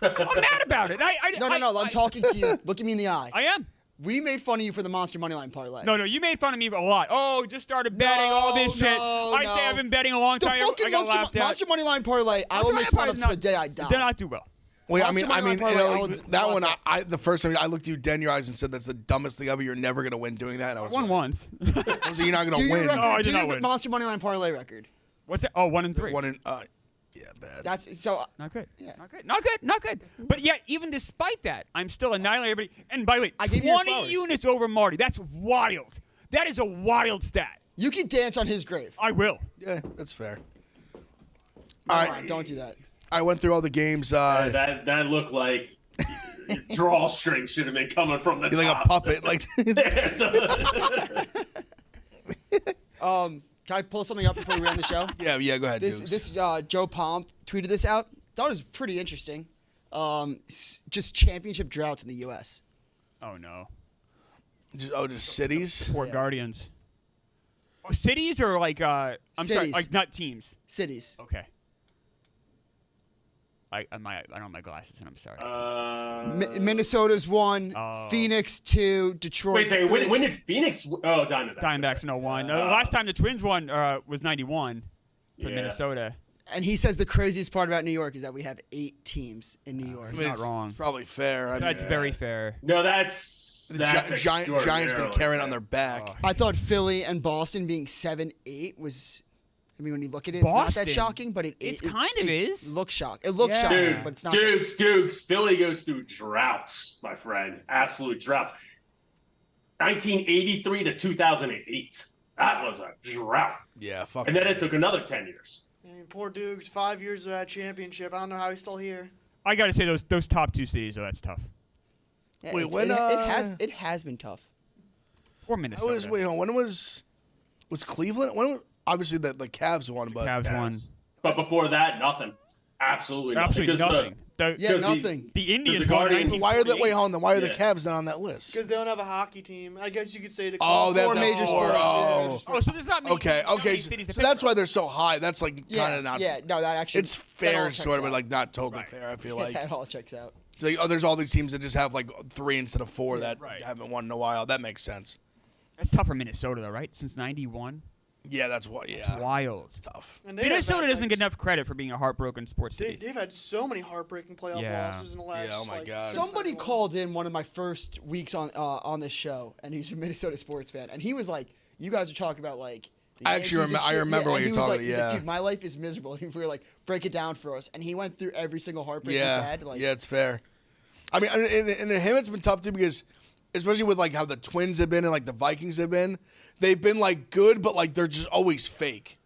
mad about it. No. I'm talking to you. Look at me in the eye. I am. We made fun of you for the Monster Moneyline parlay. No, you made fun of me a lot. Oh, just started betting all this shit. I say I've been betting a long time. The fucking Monster Moneyline parlay, I will make fun of to the day I die. Did not do well. Well, I mean, that one. The first time I looked you dead in your eyes and said that's the dumbest thing ever. You're never gonna win doing that. I won once. So you're not gonna win. No, I did not win. Monster Moneyline parlay record. What's that? Oh, 1-3. Yeah, bad. That's so not good. Yeah. Not good. But yet, even despite that, I'm still annihilating everybody. And by the way, I gave 20 units over Marty. That's wild. That is a wild stat. You can dance on his grave. I will. Yeah, that's fair. All right, don't do that. I went through all the games. That looked like your drawstring should have been coming from the top. Like a puppet. Like. Can I pull something up before we end the show? Yeah, go ahead. This Joe Pomp tweeted this out. Thought it was pretty interesting. Just championship droughts in the U.S. Oh no. Just cities. Poor Guardians. Oh, cities or like I'm sorry, like not teams. Cities. Okay. I don't have my glasses, and I'm sorry. Minnesota's 1, Phoenix 2, Detroit. Wait, say when did Phoenix? Oh, Diamondbacks. Diamondbacks 1. The last time the Twins won was 91. for Yeah. Minnesota. And he says the craziest part about New York is that we have 8 teams in New York. I mean, not it's, wrong. It's probably fair. I mean, That's very fair. No, that's the Giants been extraordinarily carrying it on fair. their back. Oh. I thought Philly and Boston being 7-8 was. I mean, when you look at it, it's not Boston? that shocking, but it kind of is. Looks shocking. It looks Yeah. shocking, Dude, but it's not. Dukes. Philly goes through droughts, my friend. Absolute droughts. 1983 to 2008. That was a drought. Yeah, fuck. And then it took another 10 years. I mean, poor Dukes, 5 years of that championship. I don't know how he's still here. I got to say those top 2 cities, though, that's tough. Yeah, Wait, it's- when, it has been tough. Or I Minnesota. was wait. Hold on, when was Cleveland? When was, obviously the Cavs won, but Cavs won. But before that, nothing. Absolutely nothing. Absolutely 'Cause the- nothing. The, Yeah, Because the- nothing. the Indians the won Guardians- 19 why are the wait? Hold on. Why are the Yeah. Cavs not on that list? Because they don't have a hockey team. I guess you could say to Oh, that's Four major four. sports. Oh. Oh, so there's not many, Okay, not okay. many So, cities to so pick that's from. why they're so high. That's like Yeah, kind of not. yeah. No, that actually. It's that all fair, checks sort of, but out. like not totally Right. fair. I feel Yeah, like. that all checks out. Like, oh, there's all these teams that just have like 3 instead of 4 that Right. haven't won in a while. That makes sense. That's tough for Minnesota, though, right? Since '91, Yeah, that's what. Yeah, it's wild. it's tough. And they have Minnesota had, doesn't like, get enough credit for being a heartbroken sports city. They've had so many heartbreaking playoff Yeah. losses in the last. Yeah, oh my like, God. 6, Somebody 7 called in one of my first weeks on this show, and he's a Minnesota sports fan, and he was like, "You guys are talking about like." The I actually Yankees and I shit." remember Yeah, what and you're he was talking like, he's about, like, yeah. "Dude, my life is miserable." And we were like, "Break it down for us," and he went through every single heartbreak he's Yeah, had. Like, yeah, it's fair. I mean, and him, it's been tough too because, especially with like how the Twins have been and like the Vikings have been, they've been like good, but like they're just always fake.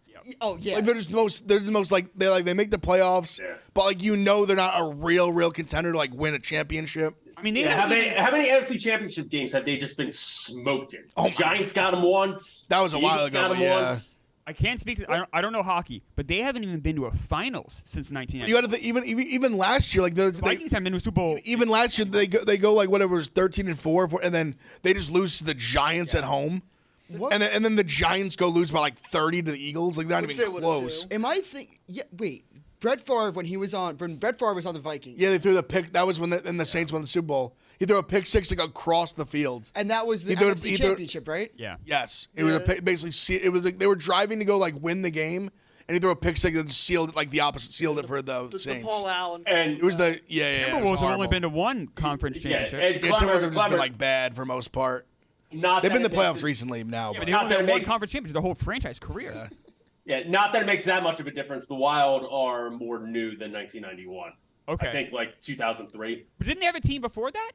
oh yeah, Like they're the most like they make the playoffs, Yeah. but like they're not a real contender to like win a championship. I mean, they Yeah, haven't how many NFC Championship games have they just been smoked in? Oh my Giants got them once. That was a while Eagles ago, Got but them yeah. once. I can't speak. I don't know hockey, but they haven't even been to a finals since 1990. You got to even last year, like The Vikings haven't been to a Super Bowl. even last year they go like whatever it was 13-4, and then they just lose to the Giants at home, What? and then the Giants go lose by like 30 to the Eagles. Like they're not Which even they would've close. too. am I think? Yeah, wait. Brett Favre when Brett Favre was on the Vikings. Yeah, they threw the pick. That was when the Saints won the Super Bowl. He threw a pick six like across the field. And that was the He threw- NFC he threw- Championship, right? Yeah. Yes, it was basically it was like they were driving to go like win the game, and he threw a pick six that sealed it, like the opposite, sealed it for the The Saints. Paul Allen. And It was the yeah. it was Timberwolves have only horrible. been to one conference championship. and Yeah, Timberwolves have just been Clemmer- like bad for most part. not They've that been in the it makes playoffs it- recently now, Yeah, but but they Not only that won it one makes- conference championship their whole franchise career. Yeah, not that it makes that much of a difference. The Wild are more new than 1991. Okay. I think like 2003. But didn't they have a team before that?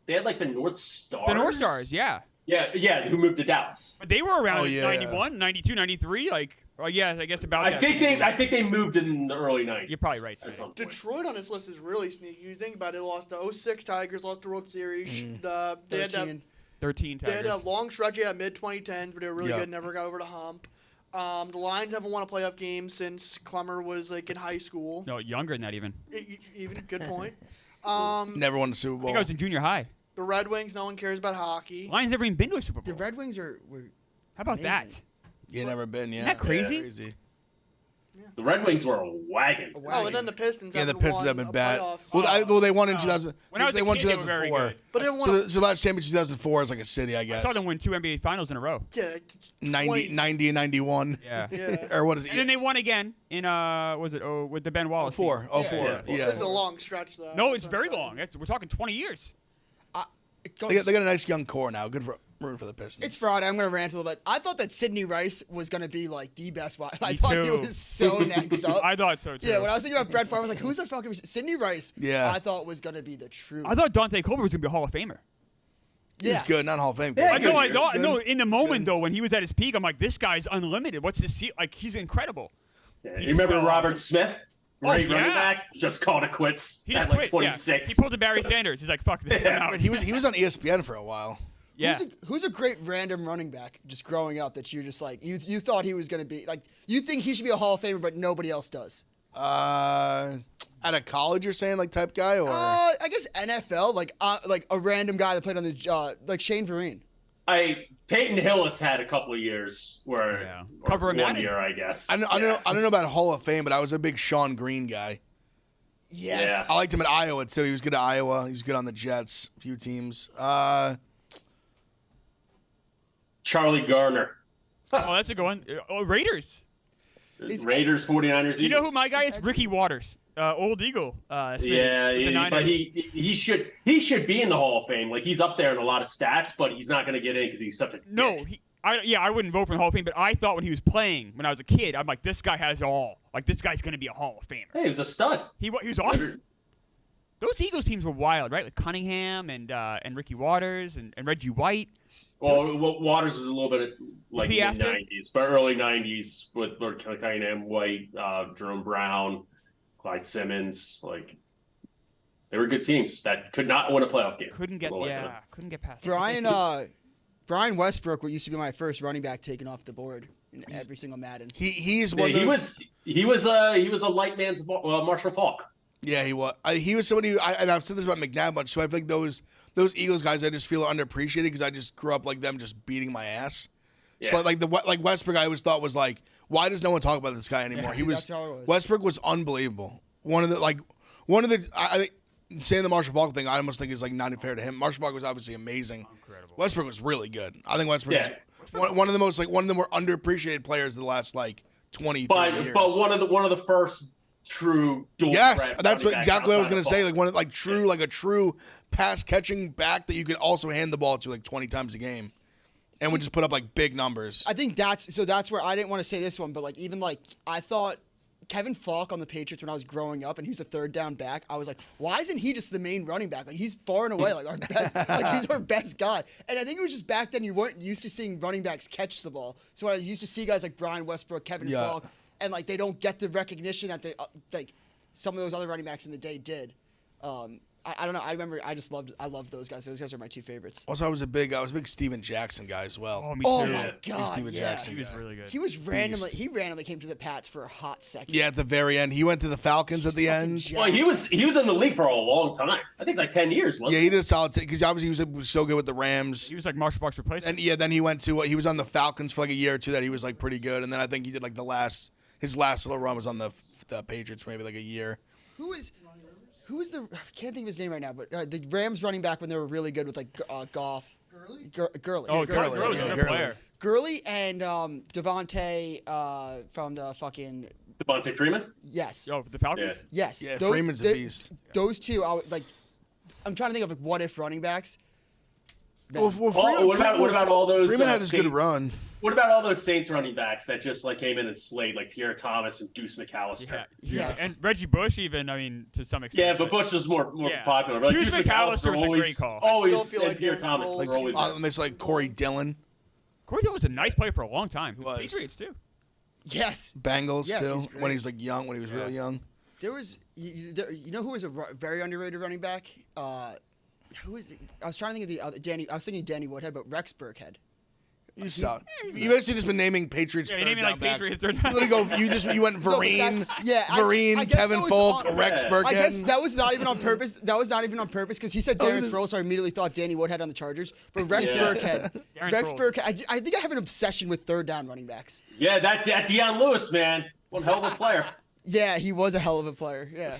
They had like the North Stars. The North Stars, yeah. Yeah, who moved to Dallas. But they were around Oh, in yeah. 91, 92, 93. Like, oh, yeah, I guess about I that. think they moved in the early 90s. You're probably right, At Smitty. some point. Detroit on this list is really sneaky. You think about it, they lost to 06 Tigers, lost the World Series. Mm-hmm. They had 13. 13 they had a Tigers. long stretch at mid 2010s, but they were really Yeah. good. Never got over the hump. The Lions haven't won a playoff game since Clemmer was like in high school. No, younger than that even. Even good point. never won the Super I Bowl. think I was in junior high. The Red Wings, no one cares about hockey. Lions never even been to a Super The Bowl. Red Wings were How about Amazing. that? You never been, yeah. Isn't that crazy? Crazy. The Red Wings were a wagon. a Oh, wagon. and then the Pistons. Yeah, the haven't Pistons won have been a bad. playoff Well, they won in No. 2000. When I was they a won kid, they were very 2004. good. But they won. So the last championship 2004 is like a city, I I guess. saw them win 2 NBA Finals in a row. yeah, 90 and 91. Yeah. yeah. Or what is it? And then they won again in with the Ben Wallace. team. 04. 04. Yeah. Yeah. This is a long stretch, though. No, it's That's what I'm very saying. long. We're talking 20 years. It goes- They got a nice young core now. Good for room for the Pistons. It's Friday. I'm gonna rant a little bit. I thought that Sidney Rice was gonna be like the best wide. I Me thought he too. was so next up. I thought so too. Yeah, when I was thinking about Brett Favre, I was like, "Who's the fucking Sidney Rice?" Yeah. I thought was gonna be the true. I thought Dante Culver was gonna be a Hall of Famer. yeah. He's good, not Hall of Fame. Yeah, I good. know, good. no. In the moment though, when he was at his peak, I'm like, this guy's unlimited. What's this? Like, he's incredible. Yeah, He you remember just, Robert Smith? Great yeah. running back? Just called it quits He at just like quit. 26. Yeah. He pulled the Barry Sanders. He's like, fuck this. I'm Yeah. out. But he was on ESPN for a while. Yeah. Who's a great random running back just growing up that you're just like you thought he was gonna be like you think he should be a Hall of Famer but nobody else does. At a college, you're saying like type guy, or I guess NFL like a random guy that played on the like Shane Vereen. Peyton Hillis had a couple of years where Yeah. or Cover a one Madden. year, I guess. I don't know about Hall of Fame, but I was a big Sean Green guy. Yes. I liked him at Iowa too. He was good at Iowa. He was good on the Jets, a few teams. Charlie Garner. Oh, that's a good one. Oh, Raiders. Raiders, 49ers. You know Eagles. who my guy is? Ricky Waters, old Eagle. Yeah, with the Niners. but he should be in the Hall of Fame. Like, he's up there in a lot of stats, but he's not going to get in because he's such a dick. I wouldn't vote for the Hall of Fame, but I thought when he was playing when I was a kid, I'm like, this guy has it all. Like, this guy's going to be a Hall of Famer. Hey, he was a stud. He was awesome. Those Eagles teams were wild, right? Like Cunningham and Ricky Waters and Reggie White. Well, Waters was a little bit like he mid after? 90s, but early 90s with Cunningham, White, Jerome Brown, Clyde Simmons. Like, they were good teams that could not win a playoff game. Couldn't get past. Brian Westbrook used to be my first running back taken off the board in every single Madden. He's one of those. He was a light man's Marshall Faulk. Yeah, he was. He was somebody. And I've said this about McNabb much. So I feel like those Eagles guys, I just feel underappreciated because I just grew up like them, just beating my ass. Yeah. So like Westbrook, I always thought was like, why does no one talk about this guy anymore? Yeah, that's how it was. Westbrook was unbelievable. One of the I think saying the Marshall Faulk thing, I almost think is like not fair to him. Marshall Faulk was obviously amazing. Incredible. Westbrook was really good. I think Westbrook is one of the more underappreciated players of the last 20, 30 years. But one of the first true dual yes, threat that's exactly what I was going to say. Faulk. Like a true pass catching back that you could also hand the ball to 20 times a game, and would just put up big numbers. I think that's where I didn't want to say this one, but I thought Kevin Falk on the Patriots when I was growing up, and he was a third down back. I was like, why isn't he just the main running back? Like, he's far and away our best. He's our best guy. And I think it was just back then you weren't used to seeing running backs catch the ball. So I used to see guys like Brian Westbrook, Kevin Falk, and they don't get the recognition that they some of those other running backs in the day did. I don't know. I remember I loved those guys. Those guys are my two favorites. Also, I was a big Steven Jackson guy as well. Oh, me Oh too. my god, Steven Jackson. He was really good. He randomly came to the Pats for a hot second. Yeah, at the very end, he went to the Falcons at the end. Well, he was in the league for a long time. I think 10 years. Wasn't He did a solid because obviously he was so good with the Rams. He was like Marshall Faulk's replacement. And then he went to he was on the Falcons for a year or two that he was pretty good. And then I think he did his last little run was on the Patriots for maybe a year. Who was I can't think of his name right now, but the Rams running back when they were really good with Goff. Gurley. Oh, Gurley. Gurley's a good player. Gurley and Devontae from the fucking. Devontae Freeman? Yes. Oh, the Falcons? Yeah. Yes. Yeah, Freeman's a beast. Those two, I'm trying to think of what if running backs. Well, What about all those? Freeman had his good run. What about all those Saints running backs that just came in and slayed, like Pierre Thomas and Deuce McAllister? Yes. And Reggie Bush, even, to some extent. Yeah, but Bush was more popular. But Deuce McAllister was a great call. Always, I still feel and like Pierre Darren Thomas Sproles- were always there. It's Corey Dillon. Corey Dillon was a nice player for a long time. Was. Patriots, too. Yes. Bengals Yes, too he's great. when he was young, when he was really young. There was, you know, who was a very underrated running back? Who is? I was trying to think of the other Danny. I was thinking Danny Woodhead, but Rex Burkhead. You suck. You basically just been naming Patriots Yeah, third you're naming, down backs. Patriots third You literally go. You went No, but Vereen, I guess Kevin that was Folk, on- Rex Yeah. Burkhead. I guess that was not even on purpose. That was not even on purpose because he said Darren this- Sproles, so I immediately thought Danny Woodhead on the Chargers. But Rex Yeah. Burkhead, Darren Rex Sproles. Burkhead. I think I have an obsession with third down running backs. Yeah, that Deion Lewis, man. One hell of a player. Yeah, he was a hell of a player. Yeah.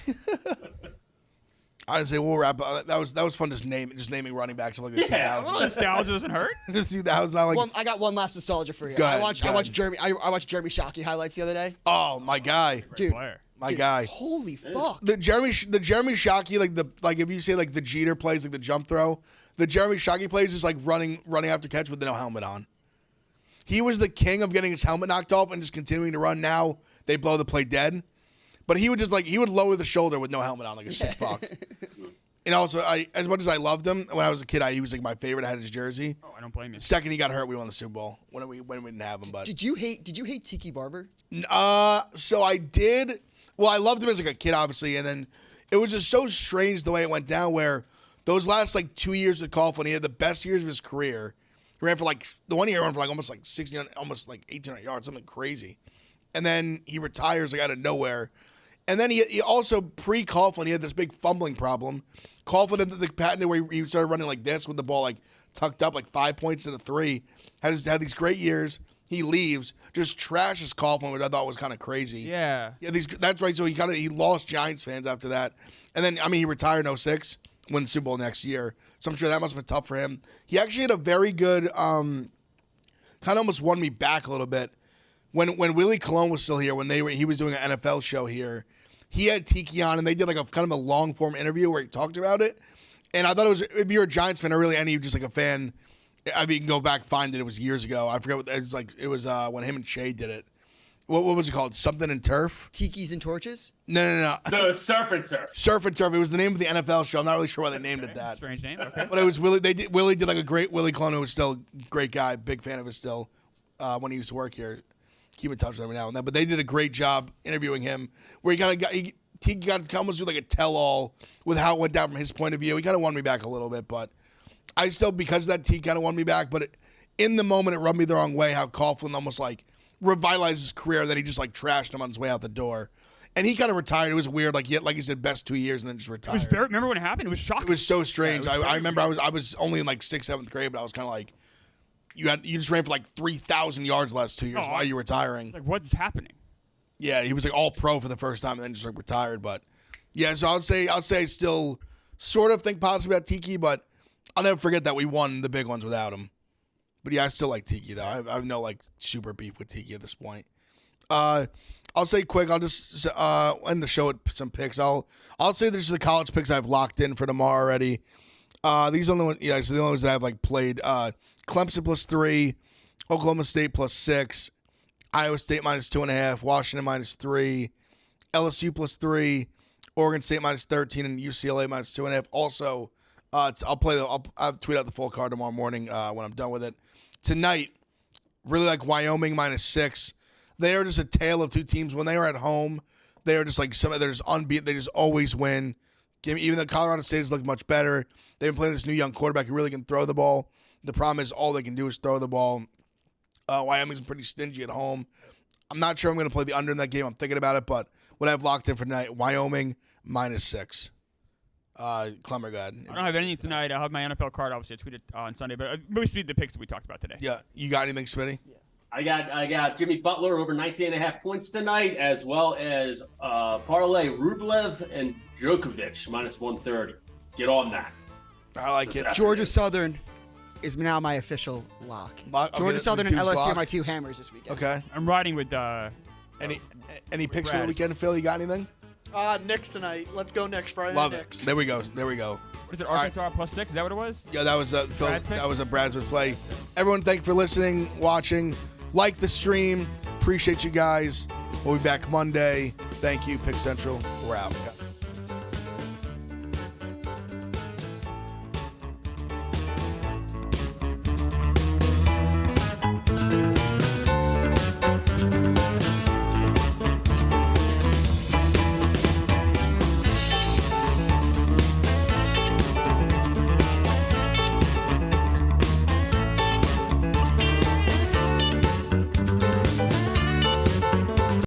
I'd say we'll wrap up. That was fun. Just naming running backs of the Yeah. 2000s. Well, nostalgia doesn't hurt. The 2000s, Well, I got one last nostalgia for you. Go ahead, I watched go ahead. Jeremy. I watched Jeremy Shockey highlights the other day. oh my guy, Dude, Player. my dude, guy. Holy fuck. The Jeremy Shockey, if you say the Jeter plays the jump throw, the Jeremy Shockey plays is running after catch with no helmet on. He was the king of getting his helmet knocked off and just continuing to run. Now they blow the play dead, but he would just he would lower the shoulder with no helmet on like a sick fuck. And also, as much as I loved him when I was a kid, he was my favorite. I had his jersey. Oh, I don't blame you. Second he got hurt, we won the Super Bowl when we didn't have him. But Did you hate Tiki Barber? so I did. Well, I loved him as a kid, obviously, and then it was just so strange the way it went down. Where those last 2 years with Coughlin, he had the best years of his career. He ran for the 1 year he ran for almost 60, almost 1,800 yards, something crazy, and then he retires out of nowhere. And then he also pre-Coughlin, he had this big fumbling problem. Coughlin had the patent where he started running like this with the ball tucked up 5 points to 3. Had these great years. He leaves, just trashes Coughlin, which I thought was kind of crazy. Yeah. Yeah, that's right. So he lost Giants fans after that, and then he retired in 06, won the Super Bowl next year. So I'm sure that must have been tough for him. He actually had a very good, kind of almost won me back a little bit. when Willie Colon was still here, he was doing an NFL show here, he had Tiki on, and they did like a kind of a long form interview where he talked about it. And I thought it was, if you're a Giants fan or really any just like a fan, I mean, you can go back find it. It was years ago. I forget what it was like. It was when him and Shay did it. What was it called? Something and Turf? Tikis and Torches? No. So Surf and Turf. Surf and Turf. It was the name of the NFL show. I'm not really sure why they named it that. Strange name. Okay. But it was Willie. Willie did like a great Willie Colon, who was still a great guy, big fan of his still when he used to work here. Keep in touch with him every now and then. But they did a great job interviewing him, where he got to almost do like a tell-all with how it went down from his point of view. He kind of won me back a little bit, but I still, because of that, he kind of won me back. But in the moment, it rubbed me the wrong way how Coughlin almost like revitalized his career, that he just like trashed him on his way out the door. And he kind of retired. It was weird. Like he said, best 2 years and then just retired. Remember when it happened? It was shocking. It was so strange. Yeah, I remember I was only in like 6th, 7th grade, but I was kind of like, you just ran for like 3,000 yards the last 2 years. Why are you retiring? Like, what's happening? Yeah, he was like all pro for the first time and then just like retired. But yeah, so I'll say I still sort of think positive about Tiki, but I'll never forget that we won the big ones without him. But yeah, I still like Tiki though. I have no like super beef with Tiki at this point. I'll say quick. I'll just end the show with some picks. I'll say there's the college picks I've locked in for tomorrow already. These are the ones. Yeah, so the only ones that I've like played. Clemson +3, Oklahoma State +6, Iowa State -2.5, Washington -3, LSU +3, Oregon State -13, and UCLA -2.5. Also, I'll tweet out the full card tomorrow morning when I'm done with it. Tonight, really like Wyoming -6. They are just a tale of two teams. When they are at home, they are just like they're just unbeaten. They just always win. Even though Colorado State has looked much better, they've been playing this new young quarterback who really can throw the ball. The problem is all they can do is throw the ball. Wyoming's pretty stingy at home. I'm not sure I'm going to play the under in that game. I'm thinking about it, but what I've locked in for tonight, Wyoming -6. Clemmer, go ahead. I don't have anything tonight. I'll have my NFL card. Obviously, I tweeted on Sunday, but mostly the picks that we talked about today. Yeah, you got anything, Smitty? Yeah. I got Jimmy Butler over 19.5 points tonight, as well as parlay Rublev and Djokovic -130. Get on that. I like it. Georgia Southern is now my official lock. Okay, Georgia Southern and Duke's LSU are lock. my two hammers this weekend. Okay. I'm riding with Any picks for the Brad. weekend, Phil? You got anything? Knicks tonight. Let's go Knicks. Friday Love night it. Knicks. There we go. what is it, All right. Arkansas +6? Is that what it was? Yeah, that was Phil. Brad's pick? That was a Brad's play. Everyone, thank you for listening, watching. Like the stream. Appreciate you guys. We'll be back Monday. Thank you, Pick Central. We're out.